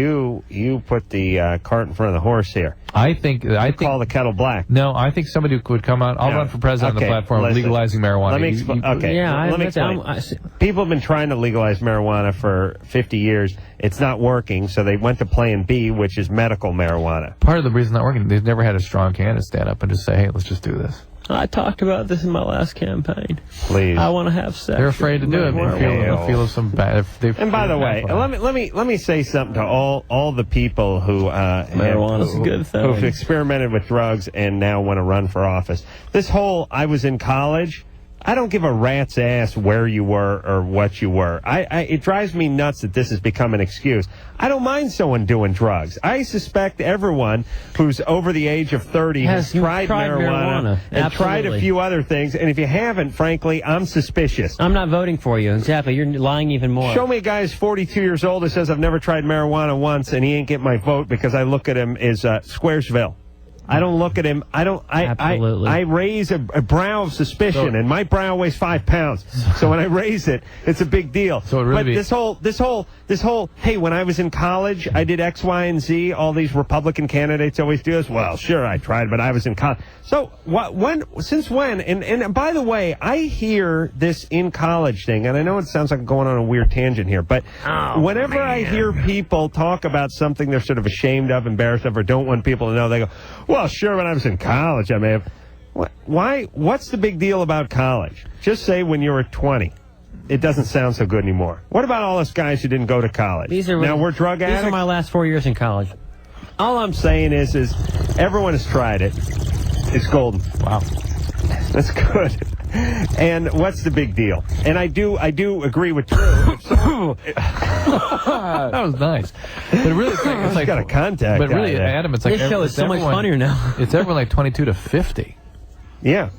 You put the cart in front of the horse here. I think call the kettle black. No, I think somebody would come out. I'll run for president on the platform of legalizing marijuana. Let me explain. People have been trying to legalize marijuana for 50 years. It's not working, so they went to plan B, which is medical marijuana. Part of the reason it's not working, they've never had a strong candidate stand up and just say, hey, let's just do this. I talked about this in my last campaign. Please. I want to have sex. They're afraid to do it. They feel some bad. And by the way, let me say something to all the people who marijuana's a good thing. Who've experimented with drugs and now want to run for office. This whole I was in college. I don't give a rat's ass where you were or what you were. It drives me nuts that this has become an excuse. I don't mind someone doing drugs. I suspect everyone who's over the age of 30 has tried marijuana and tried a few other things. And if you haven't, frankly, I'm suspicious. I'm not voting for you. Exactly. You're lying even more. Show me a guy who's 42 years old who says, I've never tried marijuana once, and he ain't get my vote because I look at him as Squaresville. I don't look at him. I raise a brow of suspicion, and my brow weighs 5 pounds. So when I raise it, it's a big deal. So it really this whole, hey, when I was in college, I did X, Y, and Z. All these Republican candidates always do this. Well, sure, I tried, but I was in college. So since when? And by the way, I hear this in college thing, and I know it sounds like I'm going on a weird tangent here, but whenever I hear people talk about something they're sort of ashamed of, embarrassed of, or don't want people to know, they go, well, sure, when I was in college, I may have. What's the big deal about college? Just say when you were 20. It doesn't sound so good anymore. What about all us guys who didn't go to college? Now we're drug addicts? These are my last 4 years in college. All I'm saying is everyone has tried it. It's golden. Wow. That's good. And what's the big deal? And I do agree with Drew. That was nice. But really, it's like got a contact. But really, guy Adam, it's like this show is so much funnier now. It's everyone like 22 to 50. Yeah.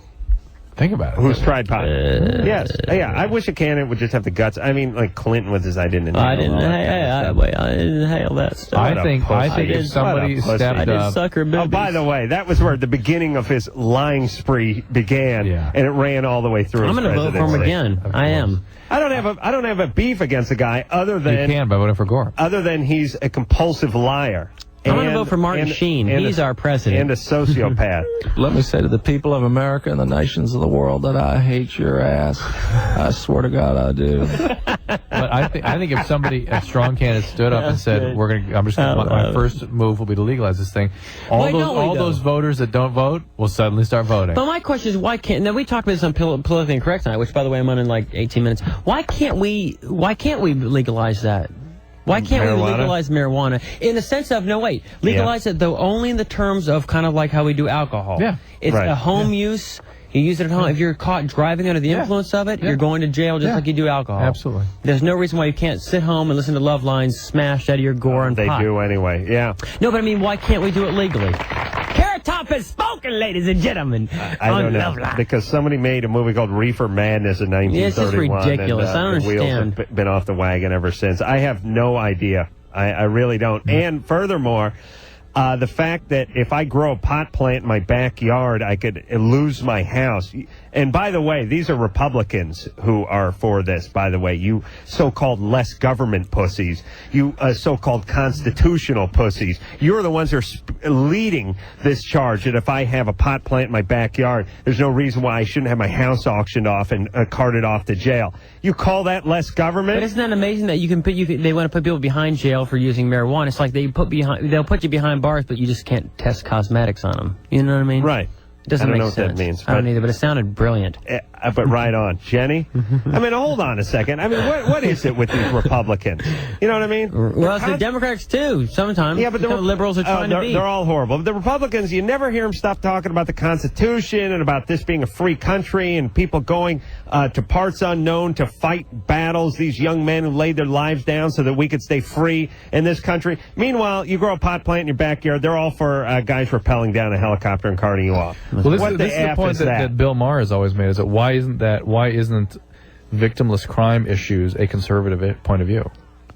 Think about it. Who's tried pot? Yes. Yeah. I wish a candidate would just have the guts. I mean, like Clinton with his I didn't inhale that stuff. I think if somebody stepped up. Oh, by the way, that was where the beginning of his lying spree began, and it ran all the way through. I'm going to vote for him again. I am. I don't have a beef against the guy other than you can by voting for Gore. Other than he's a compulsive liar. I'm going to vote for Martin Sheen. He's our president. And a sociopath. Let me say to the people of America and the nations of the world that I hate your ass. I swear to God I do. But I think if a strong candidate stood up and said, my first move will be to legalize this thing, all those voters that don't vote will suddenly start voting. But my question is, why can't, now we talked about this on Politically Incorrect tonight, which by the way I'm on in like 18 minutes. Why can't we legalize that? Why can't we legalize marijuana in the sense of, legalize it though only in the terms of kind of like how we do alcohol. Yeah. It's a home use. You use it at home. If you're caught driving under the influence of it, you're going to jail just like you do alcohol. Absolutely. There's no reason why you can't sit home and listen to Loveline smashed out of your gore and pot. They do anyway, yeah. No, but I mean, why can't we do it legally? Carrot Top has spoken, ladies and gentlemen. I don't know. Because somebody made a movie called Reefer Madness in 1931. It's just ridiculous. And, I don't understand. The wheels have been off the wagon ever since. I have no idea. I really don't. And furthermore, the fact that if I grow a pot plant in my backyard, I could lose my house. And by the way, these are Republicans who are for this, by the way. You so-called less government pussies. You so-called constitutional pussies. You're the ones who are leading this charge that if I have a pot plant in my backyard, there's no reason why I shouldn't have my house auctioned off and carted off to jail. You call that less government? But isn't that amazing that you can put they want to put people behind jail for using marijuana? It's like they'll put you behind bars, but you just can't test cosmetics on them. You know what I mean? Right. It doesn't make sense. I don't know what that means. I don't either, but it sounded brilliant. But right on. Jenny? I mean, hold on a second. I mean, what is it with these Republicans? You know what I mean? Well, it's the Democrats, too, sometimes. Yeah, but the liberals are trying to be. They're all horrible. But the Republicans, you never hear them stop talking about the Constitution and about this being a free country and people going to parts unknown to fight battles, these young men who laid their lives down so that we could stay free in this country. Meanwhile, you grow a pot plant in your backyard, they're all for guys rappelling down a helicopter and carting you off. Well, this is the point that Bill Maher has always made, is that why isn't victimless crime issues a conservative point of view.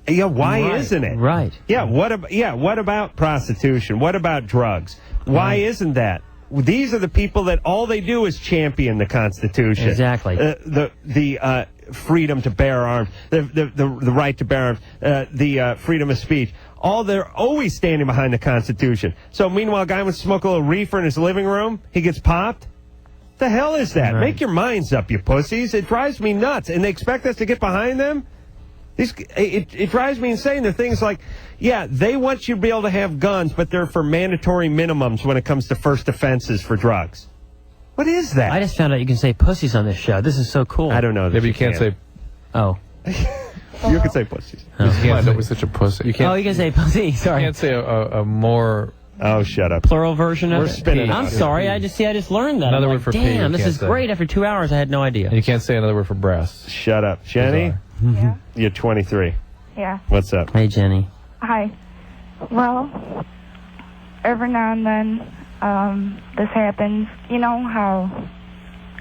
Yeah, why isn't it? Right. Yeah, what about prostitution? What about drugs? Why isn't that? These are the people that all they do is champion the Constitution. Exactly. The freedom to bear arms, the right to bear arms, the freedom of speech. They're always standing behind the Constitution. So meanwhile, a guy wants to smoke a little reefer in his living room, he gets popped. The hell is that? Right. Make your minds up, you pussies. It drives me nuts. And they expect us to get behind them? It drives me insane. There are things like, yeah, they want you to be able to have guns, but they're for mandatory minimums when it comes to first offenses for drugs. What is that? I just found out you can say pussies on this show. This is so cool. I don't know. Maybe you can't say... Oh. You can say pussies. You can't say such a pussy. You can't, you can say pussy. Sorry. You can't say a more... Oh, shut up. Plural version of We're it? spinning I'm out. sorry. I just learned that. Another I'm word like, for P, damn, you this can't is say. great. After 2 hours, I had no idea. And you can't say another word for breasts. Shut up. Jenny? Yeah. You're 23. Yeah. What's up? Hey, Jenny. Hi. Well, every now and then, this happens. You know how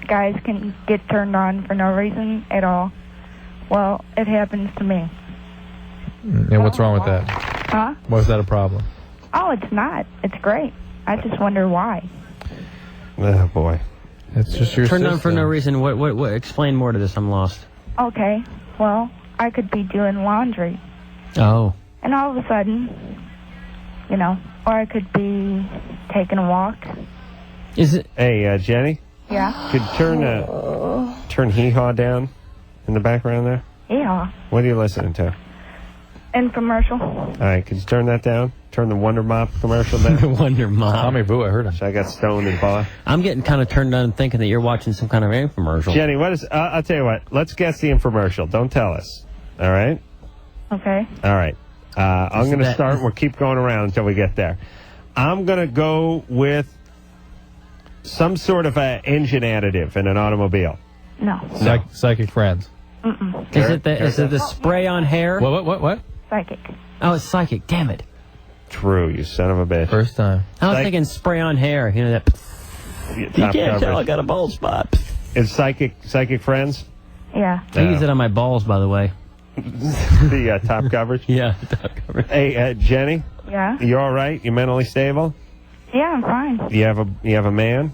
guys can get turned on for no reason at all? Well, it happens to me. And what's wrong with that? Huh? Why is that a problem? Oh, it's not. It's great. I just wonder why. Oh, boy. It's just your Turned on system. for no reason. What? Explain more to this. I'm lost. Okay. Well, I could be doing laundry. Oh. And all of a sudden, you know, or I could be taking a walk. Is it? Hey, Jenny? Yeah. Could you turn Hee-Haw down in the background there? Yeah. What are you listening to? Infomercial. All right, could you turn that down? Turn the Wonder Mop commercial down. Wonder Mop. Tommy Boo, I heard him. So I got stoned and bought. I'm getting kind of turned on thinking that you're watching some kind of infomercial. Jenny, what is... I'll tell you what. Let's guess the infomercial. Don't tell us. All right? Okay. All right. I'm going to start. We'll keep going around until we get there. I'm going to go with some sort of an engine additive in an automobile. No. Psychic friends. Mm-mm. Is it the spray on hair? What? Psychic. Oh, it's psychic. Damn it. True, you son of a bitch. First time. I was thinking spray on hair. You know that. You can't coverage. tell I got a bald spot. Is psychic friends? Yeah. I use it on my balls, by the way. The top coverage? Yeah, top coverage. Hey, Jenny? Yeah? You all right? You mentally stable? Yeah, I'm fine. You have a man?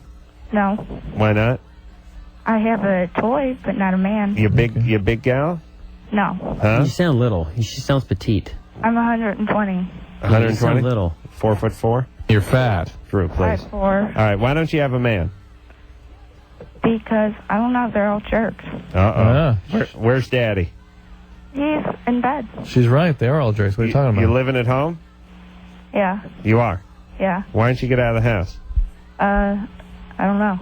No. Why not? I have a toy, but not a man. You big gal? No. Huh? You sound little. She sounds petite. I'm 120. 120? You sound little. 4'4"? You're fat. Drew, please. 5'4". All right, why don't you have a man? Because, I don't know, they're all jerks. Uh-oh. Where's Daddy? He's in bed. She's right. They are all jerks. What are you talking about? You living at home? Yeah. You are? Yeah. Why don't you get out of the house? I don't know.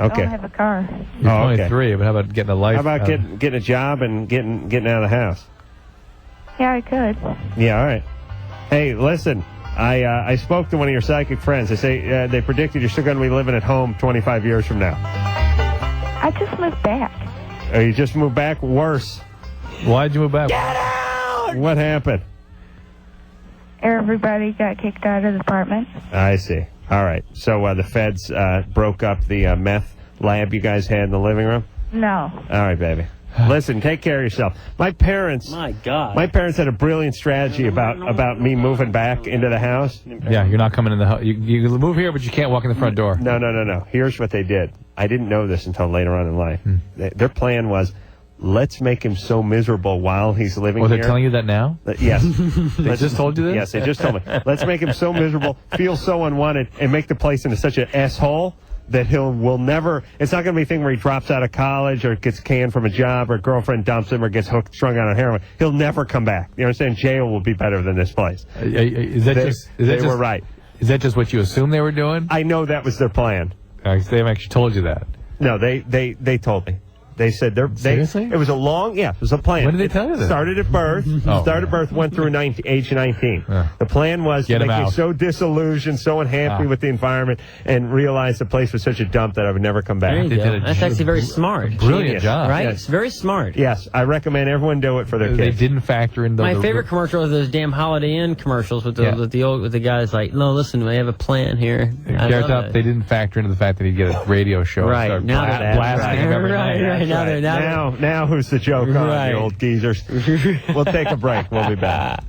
Okay. I don't have a car. You're Oh, okay. 23, but how about getting a life? How about getting a job and getting out of the house? Yeah, I could. Yeah, all right. Hey, listen, I spoke to one of your psychic friends. They say they predicted you're still going to be living at home 25 years from now. I just moved back. Or you just moved back? Worse. Why'd you move back? Get out! What happened? Everybody got kicked out of the apartment. I see. All right. So the feds broke up the meth lab you guys had in the living room? No. All right, baby. Listen, take care of yourself. My parents had a brilliant strategy about me moving back into the house. Yeah, you're not coming in the house. You move here, but you can't walk in the front door. No. Here's what they did. I didn't know this until later on in life. Their plan was, let's make him so miserable while he's living here. Oh, they're telling you that now? Yes. They just told you this? Yes, they just told me. Let's make him so miserable, feel so unwanted, and make the place into such an asshole that will never, it's not going to be a thing where he drops out of college or gets canned from a job or a girlfriend dumps him or gets strung out on heroin. He'll never come back. You understand? Jail will be better than this place. They were right. Is that just what you assumed they were doing? I know that was their plan. They've actually told you that. No, they told me. They said Seriously? it was it was a plan. When did they tell you that? Started at birth. Went through age 19. The plan was to make me so disillusioned, so unhappy with the environment, and realize the place was such a dump that I would never come back. There you go. That's actually very smart. Brilliant job. Right? Yes. It's very smart. Yes, I recommend everyone do it for their kids. They didn't factor in My favorite commercial are those damn Holiday Inn commercials with the guys like, no, listen, we have a plan here. They didn't factor into the fact that he'd get a radio show and start blasting him every night. now they're Now who's the joke on, Right. the old geezers? We'll take a break. We'll be back.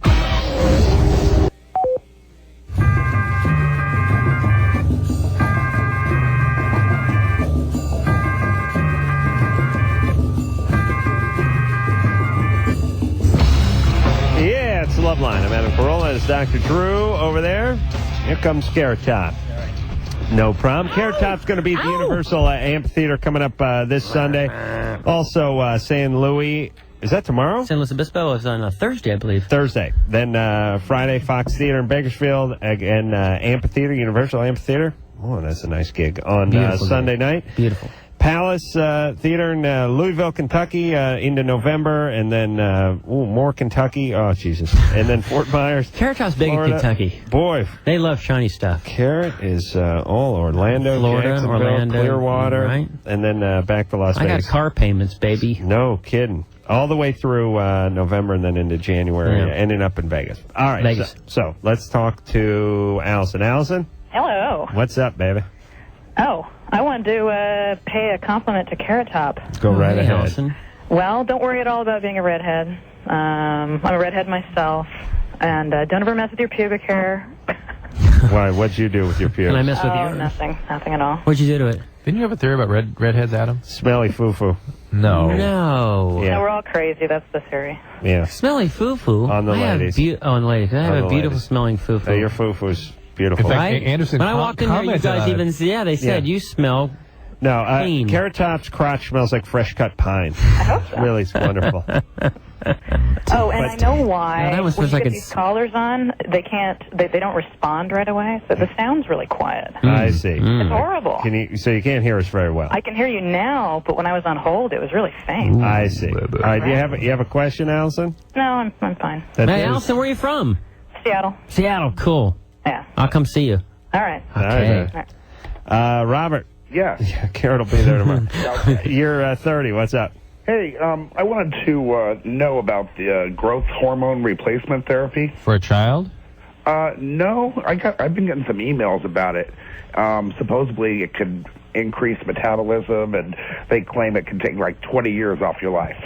Yeah, it's Loveline. I'm Adam Carolla. It's Dr. Drew over there. Here comes Carrot Top. No problem. Carrot Top's going to be at the Universal Amphitheater coming up this Sunday. Also, San Luis. Is that tomorrow? San Luis Obispo is on Thursday, I believe. Thursday. Then Friday, Fox Theater in Bakersfield. Again, Amphitheater, Universal Amphitheater. Oh, that's a nice gig. On Sunday night. Beautiful. Palace Theater in Louisville, Kentucky into November. And then more Kentucky. Oh, Jesus. And then Fort Myers. Carrot Top's big Florida. in Kentucky. Boy. They love shiny stuff. Carrot is all Orlando, Florida, Jacksonville, Orlando, Clearwater. right. And then back to Las I Vegas. got car payments, baby. No kidding. All the way through November and then into January, ending up in Vegas. All right, Vegas. So let's talk to Allison. Allison, Hello. what's up, baby? Oh, I wanted to pay a compliment to Carrot Top. Go right ahead. Allison. Well, don't worry at all about being a redhead. I'm a redhead myself. And don't ever mess with your pubic hair. Why? What'd you do with your pubes? Can I mess with Oh, you? nothing at all. What'd you do to it? Didn't you have a theory about redheads, Adam? Smelly foo-foo. No. No. Yeah. No, we're all crazy. That's the theory. Yeah. Smelly foo-foo. On the ladies. On ladies. I On have the a beautiful ladies. smelling foo-foo. Your foo-foo's beautiful. In fact, Right? Anderson When I walked in here, you commented guys on it. even, they said, you smell No, clean. Carrot Top's crotch smells like fresh cut pine. I hope so. Really, it's wonderful. Oh, and I know why. Yeah, that one when smells you like get it's- these collars on, they don't respond right away. So the sound's really quiet. I see. It's horrible. So you can't hear us very well. I can hear you now, but when I was on hold, it was really faint. I see. All right, do you have a question, Allison? No, I'm fine. Hey, Allison, where are you from? Seattle. Seattle. Cool. Yeah. I'll come see you. All right. Okay. Robert. Yeah. Carrot will be there tomorrow. You're 30. What's up? Hey, I wanted to know about the growth hormone replacement therapy. For a child? No, I've been getting some emails about it. Supposedly it could increase metabolism, and they claim it can take like 20 years off your life.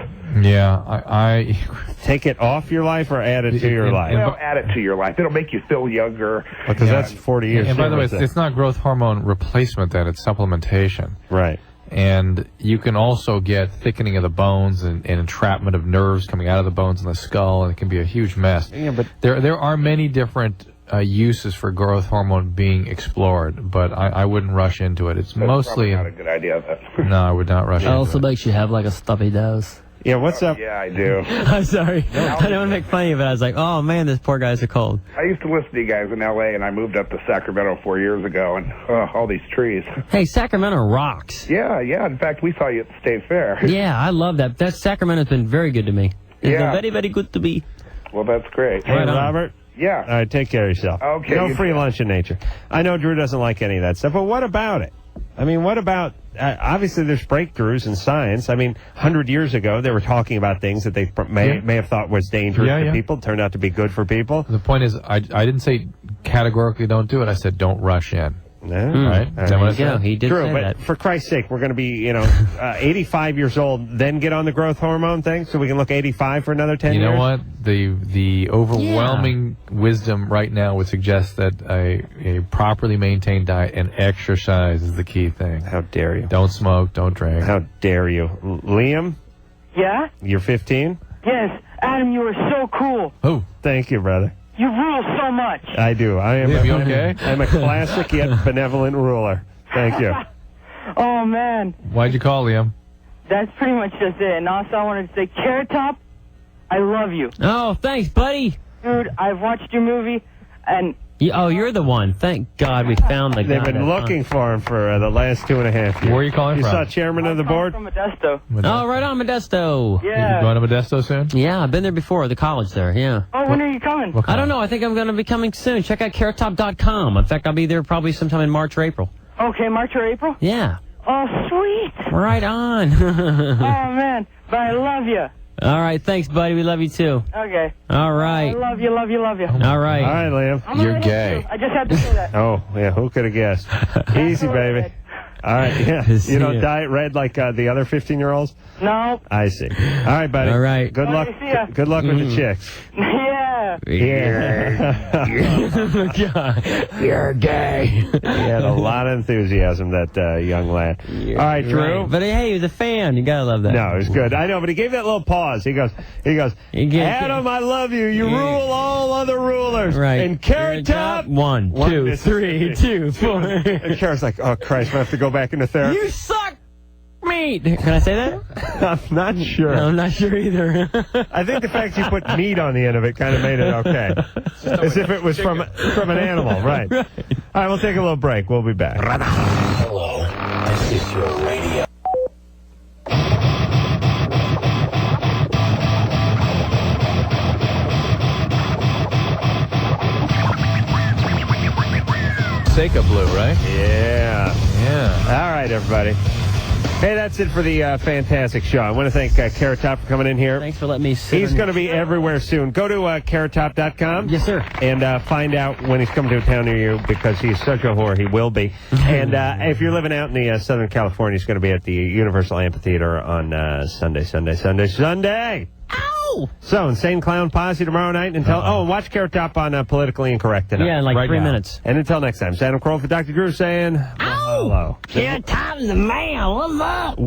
Yeah, I take it off your life or add it to your life? Well, add it to your life. It'll make you feel younger. Because that's 40 years. And by the way, it's not growth hormone replacement, then it's supplementation. Right. And you can also get thickening of the bones and entrapment of nerves coming out of the bones in the skull, and it can be a huge mess. Yeah, but there are many different uses for growth hormone being explored, but I wouldn't rush into it. It's That's mostly probably not a good idea. But no, I would not rush It into also it. makes you have like a stuffy nose. Yeah, what's up? Yeah, I do. I'm sorry. I don't want to make fun of you, but I was like, oh man, this poor guy's are cold. I used to listen to you guys in L.A., and I moved up to Sacramento 4 years ago, and all these trees. Hey, Sacramento rocks. Yeah. In fact, we saw you at the State Fair. Yeah, I love that. That Sacramento's been very good to me. It's been very, very good to me. Well, that's great. Hey, Robert. Yeah. All right, take care of yourself. Okay, No you free too. lunch in nature. I know Drew doesn't like any of that stuff, but what about it? I mean, what about... obviously, there's breakthroughs in science. I mean, 100 years ago, they were talking about things that they may have thought was dangerous to people. Turned out to be good for people. The point is, I didn't say categorically don't do it. I said don't rush in. Yeah. Right? Is that what I said? He did True, say but that. for Christ's sake, we're going to be, 85 years old, then get on the growth hormone thing, so we can look 85 for another 10 You years? know what? The overwhelming wisdom right now would suggest that a properly maintained diet and exercise is the key thing. How dare you? Don't smoke, don't drink. How dare you? Liam, Yeah? you're 15? Yes. Adam, you are so cool. Oh. Thank you, brother. You rule so much. I do. I am. Liam, you okay? I'm a classic yet benevolent ruler. Thank you. Oh, man. Why'd you call, Liam? That's pretty much just it. And also, I wanted to say, Carrot Top, I love you. Oh, thanks, buddy. Dude, I've watched your movie, and... You're the one. Thank God we found the guy. They've been looking for him for the last 2.5 years. Where are you calling You from? saw chairman of the board? From Modesto. Oh, right on, Modesto. Yeah. You going to Modesto soon? Yeah, I've been there before, the college there, yeah. Oh, when are you coming? I don't know. I think I'm going to be coming soon. Check out carrottop.com. In fact, I'll be there probably sometime in March or April. Okay, March or April? Yeah. Oh, sweet. Right on. Oh, man. But I love you. All right. Thanks, buddy. We love you, too. Okay. All right. I love you, love you, love you. All right. All right, Liam. I'm a little too. I just had to say that. Oh, yeah, who could have guessed? Easy, baby. All right, yeah. You don't dye it red like the other 15-year-olds? No. I see. All right, buddy. All right. Good luck. see ya. Good luck with the chicks. Yeah. You're gay. He had a lot of enthusiasm, that young lad. All right, Drew. Right. But hey, he was a fan. You gotta love that. No, it was good. I know, but he gave that little pause. He goes, Adam, I love you. You rule all other rulers. Right. And Carrot Top. 1, 2, 3, 2, 4. And Carrot's like, oh, Christ, I have to go back into therapy. You suck meat. Can I say that? I'm not sure. No, I'm not sure either. I think the fact you put meat on the end of it kind of made it okay. As if it was from an animal, right. All right, we'll take a little break. We'll be back. Hello, this is your radio. Seika Blue, right? Yeah. All right, everybody. Hey, that's it for the fantastic show. I want to thank Carrot Top for coming in here. Thanks for letting me sit. He's going to be everywhere soon. Go to carrottop.com. Yes, sir. And find out when he's coming to a town near you, because he's such a whore. He will be. And if you're living out in the Southern California, he's going to be at the Universal Amphitheater on Sunday. Ow! So, Insane Clown Posse tomorrow night. And watch Carrot Top on Politically Incorrect tonight. Yeah, in like 3 minutes. And until next time, it's Adam Carolla for Dr. Drew saying, hello. Carrot Top's the man. What's up?